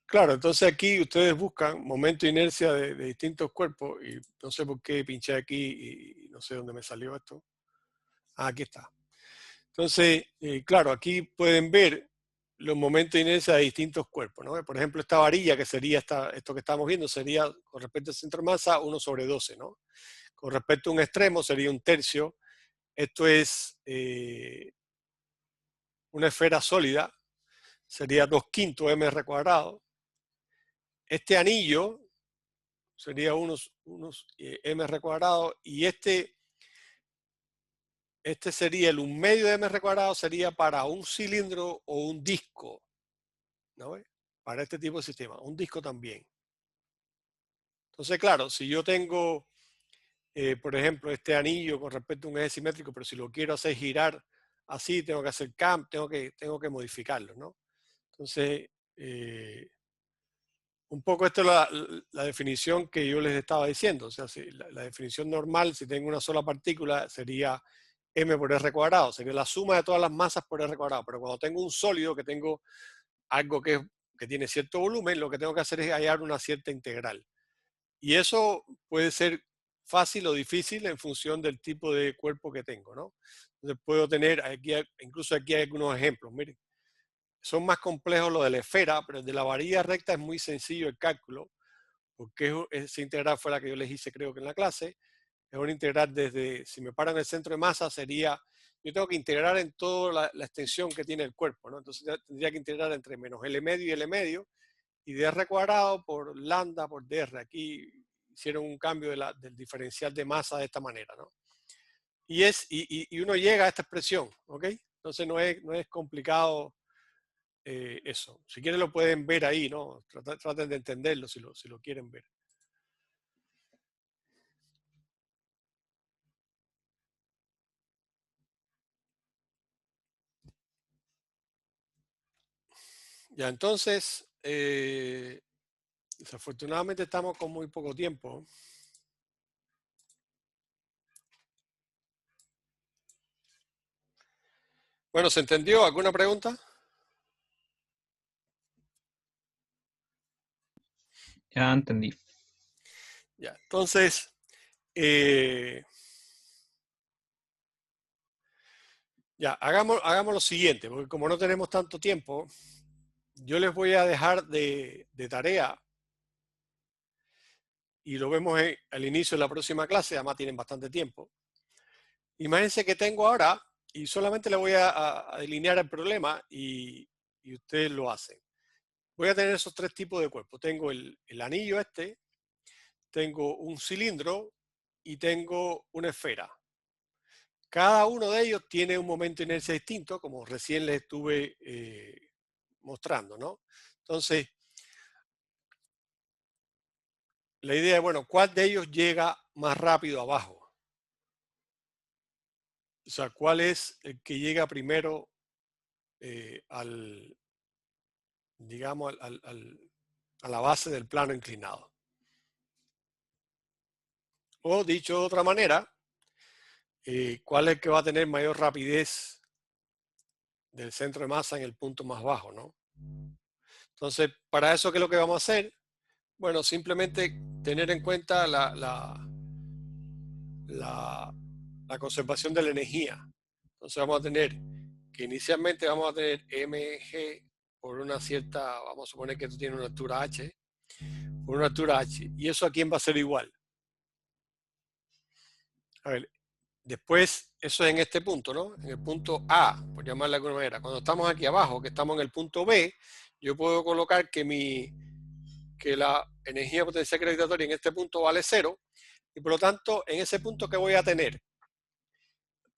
Claro, entonces aquí ustedes buscan momento de inercia de distintos cuerpos y no sé por qué pinché aquí y no sé dónde me salió esto. Ah, aquí está. Entonces, claro, aquí pueden ver los momentos de inercia de distintos cuerpos, ¿no? Por ejemplo, esta varilla que sería esto que estamos viendo sería con respecto al centro de masa 1 sobre 12, ¿no? Con respecto a un extremo sería un tercio. Esto es una esfera sólida, sería 2/5 mr cuadrado. Este anillo sería 1 unos mr cuadrado, y este sería el 1/2 de mr cuadrado, sería para un cilindro o un disco, ¿no? Para este tipo de sistema, un disco también. Entonces, claro, si yo tengo, por ejemplo, este anillo con respecto a un eje simétrico, pero si lo quiero hacer girar así, tengo que hacer tengo que modificarlo, ¿no? Entonces, un poco esto es la definición que yo les estaba diciendo. O sea, si la definición normal, si tengo una sola partícula, sería m por r cuadrado, sería la suma de todas las masas por r cuadrado. Pero cuando tengo un sólido, que tengo algo que tiene cierto volumen, lo que tengo que hacer es hallar una cierta integral. Y eso puede ser fácil o difícil en función del tipo de cuerpo que tengo, ¿no? Entonces puedo tener, incluso aquí hay algunos ejemplos, miren. Son más complejos los de la esfera, pero el de la varilla recta es muy sencillo el cálculo, porque esa integral fue la que yo les hice creo que en la clase. Es una integral desde, si me paro en el centro de masa, sería, yo tengo que integrar en toda la extensión que tiene el cuerpo, ¿no? Entonces tendría que integrar entre menos L medio y L medio, y dr cuadrado por lambda por dr. Aquí hicieron un cambio del diferencial de masa de esta manera, ¿no? Y uno llega a esta expresión, ¿ok? Entonces no es complicado eso. Si quieren lo pueden ver ahí, ¿no? Traten de entenderlo si lo quieren ver. Ya, entonces, desafortunadamente estamos con muy poco tiempo. Bueno, ¿se entendió? ¿Alguna pregunta? Ya entendí. Ya, entonces, ya, hagamos lo siguiente, porque como no tenemos tanto tiempo, yo les voy a dejar de tarea, y lo vemos al inicio de la próxima clase, además tienen bastante tiempo. Imagínense que tengo ahora, y solamente le voy a delinear el problema, y ustedes lo hacen. Voy a tener esos tres tipos de cuerpos. Tengo el anillo este, tengo un cilindro y tengo una esfera. Cada uno de ellos tiene un momento de inercia distinto, como recién les estuve mostrando, ¿no? Entonces, la idea es, bueno, ¿cuál de ellos llega más rápido abajo? O sea, ¿cuál es el que llega primero digamos, a la base del plano inclinado? O dicho de otra manera, ¿cuál es el que va a tener mayor rapidez del centro de masa en el punto más bajo, ¿no? Entonces, para eso, ¿qué es lo que vamos a hacer? Bueno, simplemente tener en cuenta la conservación de la energía. Entonces vamos a tener que inicialmente vamos a tener mg por una cierta, vamos a suponer que esto tiene una altura h, por una altura h. ¿Y eso a quién va a ser igual? A ver, después, eso es en este punto, ¿no? En el punto A, por llamarlo de alguna manera. Cuando estamos aquí abajo, que estamos en el punto B, yo puedo colocar que la energía potencial gravitatoria en este punto vale 0, y por lo tanto, en ese punto, ¿qué voy a tener?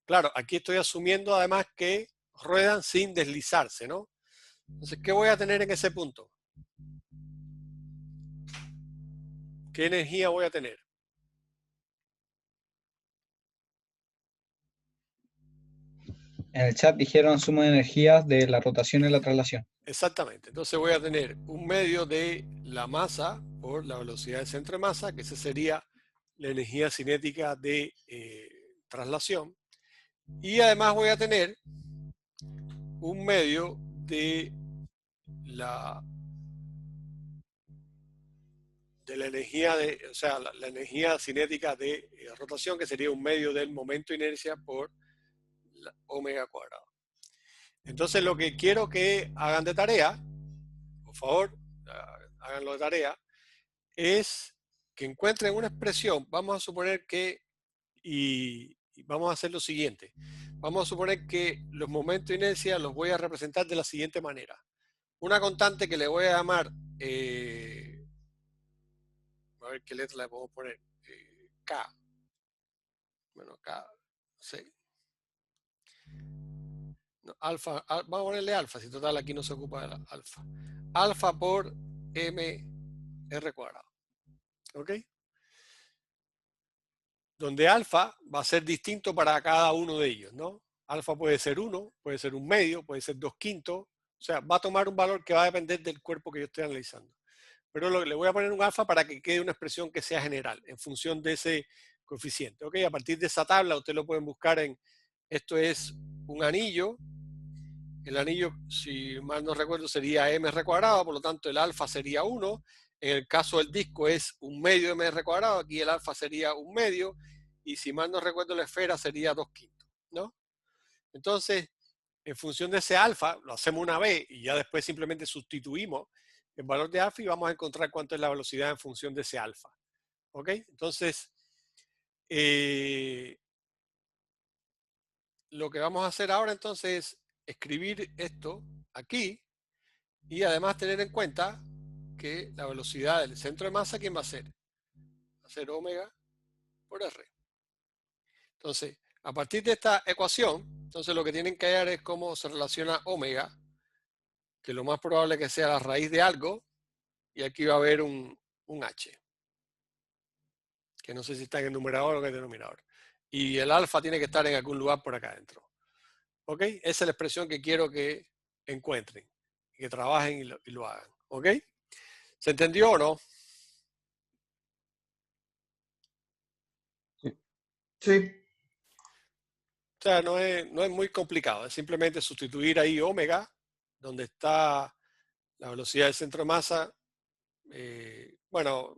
Claro, aquí estoy asumiendo además que ruedan sin deslizarse, ¿no? Entonces, ¿qué voy a tener en ese punto? ¿Qué energía voy a tener? En el chat dijeron suma de energías de la rotación y la traslación. Exactamente. Entonces voy a tener un medio de la masa por la velocidad del centro de masa, que esa sería la energía cinética de traslación. Y además voy a tener un medio de la energía o sea, la energía cinética de rotación, que sería un medio del momento de inercia por la omega cuadrado. Entonces lo que quiero que hagan de tarea, por favor, háganlo de tarea, es que encuentren una expresión. Vamos a suponer que, y vamos a hacer lo siguiente, vamos a suponer que los momentos de inercia los voy a representar de la siguiente manera. Una constante que le voy a llamar, a ver qué letra le podemos poner, K. Bueno, K, sí. No, alfa, vamos a ponerle alfa, si total aquí no se ocupa de la alfa. Alfa por mr cuadrado. ¿Ok? Donde alfa va a ser distinto para cada uno de ellos, ¿no? Alfa puede ser 1, puede ser 1/2, puede ser 2/5. O sea, va a tomar un valor que va a depender del cuerpo que yo estoy analizando. Pero le voy a poner un alfa para que quede una expresión que sea general, en función de ese coeficiente. ¿Ok? A partir de esa tabla, ustedes lo pueden buscar en, esto es un anillo. El anillo, si mal no recuerdo, sería mr cuadrado, por lo tanto el alfa sería 1. En el caso del disco es 1/2 mr cuadrado, aquí el alfa sería 1/2, y si mal no recuerdo la esfera sería 2/5, ¿no? Entonces, en función de ese alfa, lo hacemos una vez y ya después simplemente sustituimos el valor de alfa y vamos a encontrar cuánto es la velocidad en función de ese alfa. ¿Ok? Entonces, lo que vamos a hacer ahora entonces es escribir esto aquí y además tener en cuenta que la velocidad del centro de masa, ¿quién va a ser? Va a ser omega por R. Entonces, a partir de esta ecuación, entonces lo que tienen que hallar es cómo se relaciona omega, que lo más probable es que sea la raíz de algo, y aquí va a haber un h, que no sé si está en el numerador o en el denominador. Y el alfa tiene que estar en algún lugar por acá adentro. ¿Ok? Esa es la expresión que quiero que encuentren, que trabajen y lo hagan. ¿Ok? ¿Se entendió o no? Sí. O sea, no es muy complicado, es simplemente sustituir ahí omega, donde está la velocidad del centro de masa. Bueno,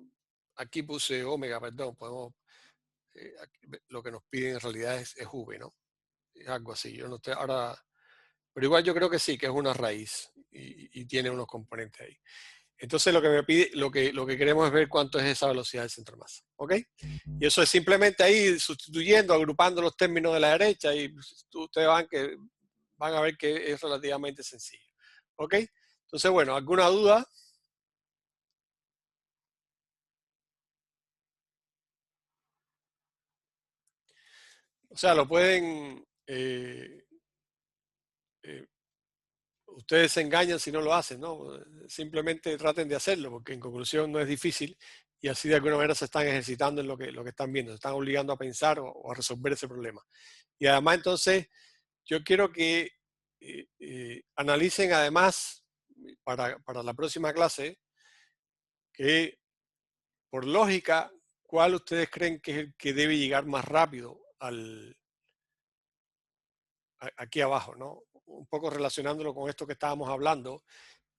aquí puse omega, perdón, podemos, lo que nos piden en realidad es v, ¿no? Es algo así, yo no estoy ahora, pero igual yo creo que sí, que es una raíz y tiene unos componentes ahí. Entonces lo que me pide, lo que queremos es ver cuánto es esa velocidad del centro de masa. ¿Ok? Y eso es simplemente ahí sustituyendo, agrupando los términos de la derecha y ustedes van a ver que es relativamente sencillo. ¿Ok? Entonces, bueno, ¿alguna duda? O sea, lo pueden... ustedes se engañan si no lo hacen, ¿no? Simplemente traten de hacerlo, porque en conclusión no es difícil y así de alguna manera se están ejercitando en lo que están viendo, se están obligando a pensar o a resolver ese problema. Y además entonces yo quiero que analicen además para la próxima clase que por lógica, ¿cuál ustedes creen que es el que debe llegar más rápido aquí abajo, ¿no? Un poco relacionándolo con esto que estábamos hablando,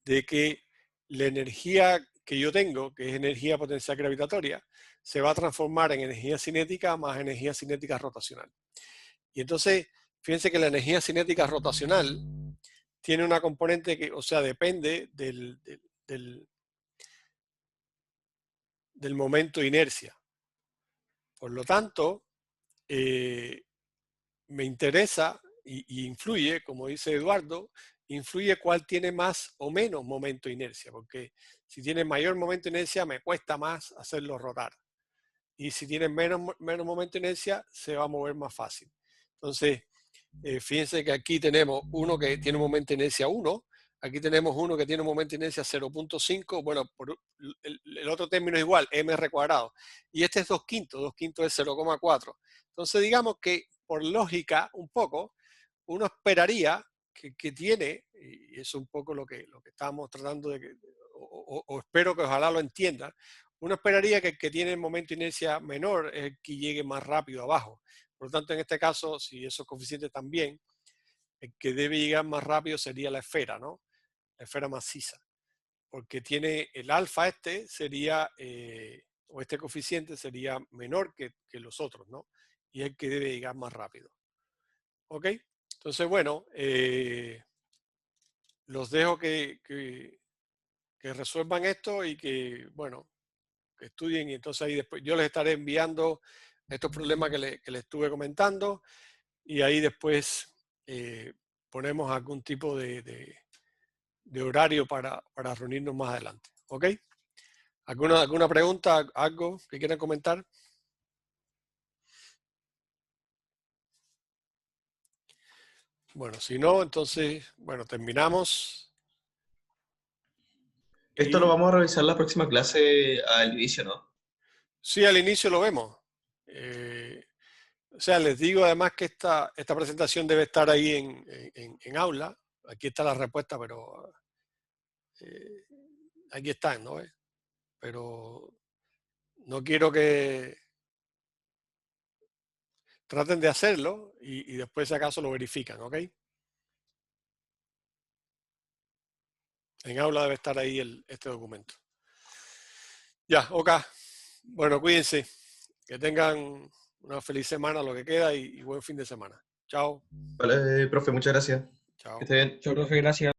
de que la energía que yo tengo, que es energía potencial gravitatoria, se va a transformar en energía cinética más energía cinética rotacional. Y entonces, fíjense que la energía cinética rotacional tiene una componente que, o sea, depende del momento de inercia. Por lo tanto, me interesa y influye, como dice Eduardo, influye cuál tiene más o menos momento de inercia, porque si tiene mayor momento de inercia me cuesta más hacerlo rotar. Y si tiene menos momento de inercia, se va a mover más fácil. Entonces, fíjense que aquí tenemos uno que tiene un momento de inercia 1, aquí tenemos uno que tiene un momento de inercia 0.5, bueno, el otro término es igual, mr cuadrado, y este es 2/5, 2/5 es 0,4. Entonces digamos que por lógica un poco, uno esperaría que tiene, y eso es un poco lo que estamos tratando de, o espero que ojalá lo entiendan, uno esperaría que el que tiene el momento de inercia menor es el que llegue más rápido abajo. Por lo tanto, en este caso, si esos coeficientes también, el que debe llegar más rápido sería la esfera, ¿no? La esfera maciza. Porque tiene el alfa sería, o este coeficiente sería menor que los otros, ¿no? Y es el que debe llegar más rápido. ¿Ok? Entonces, bueno, los dejo que resuelvan esto y que, bueno, que estudien y entonces ahí después yo les estaré enviando estos problemas que les estuve comentando y ahí después ponemos algún tipo de horario para reunirnos más adelante. ¿Ok? ¿Alguna pregunta, algo que quieran comentar? Bueno, si no, entonces, bueno, terminamos. Esto lo Y vamos a revisar la próxima clase al inicio, ¿no? sí, al inicio lo vemos. O sea, les digo además que esta presentación debe estar ahí en aula. Aquí está la respuesta, pero aquí están, ¿no? Pero no quiero que traten de hacerlo y después si acaso lo verifican, ¿ok? En aula debe estar ahí este documento. Ya, ok. Bueno, cuídense. Que tengan una feliz semana, lo que queda, y buen fin de semana. Chao. Vale, profe, muchas gracias. Chao. Que esté bien. Chao, profe, gracias.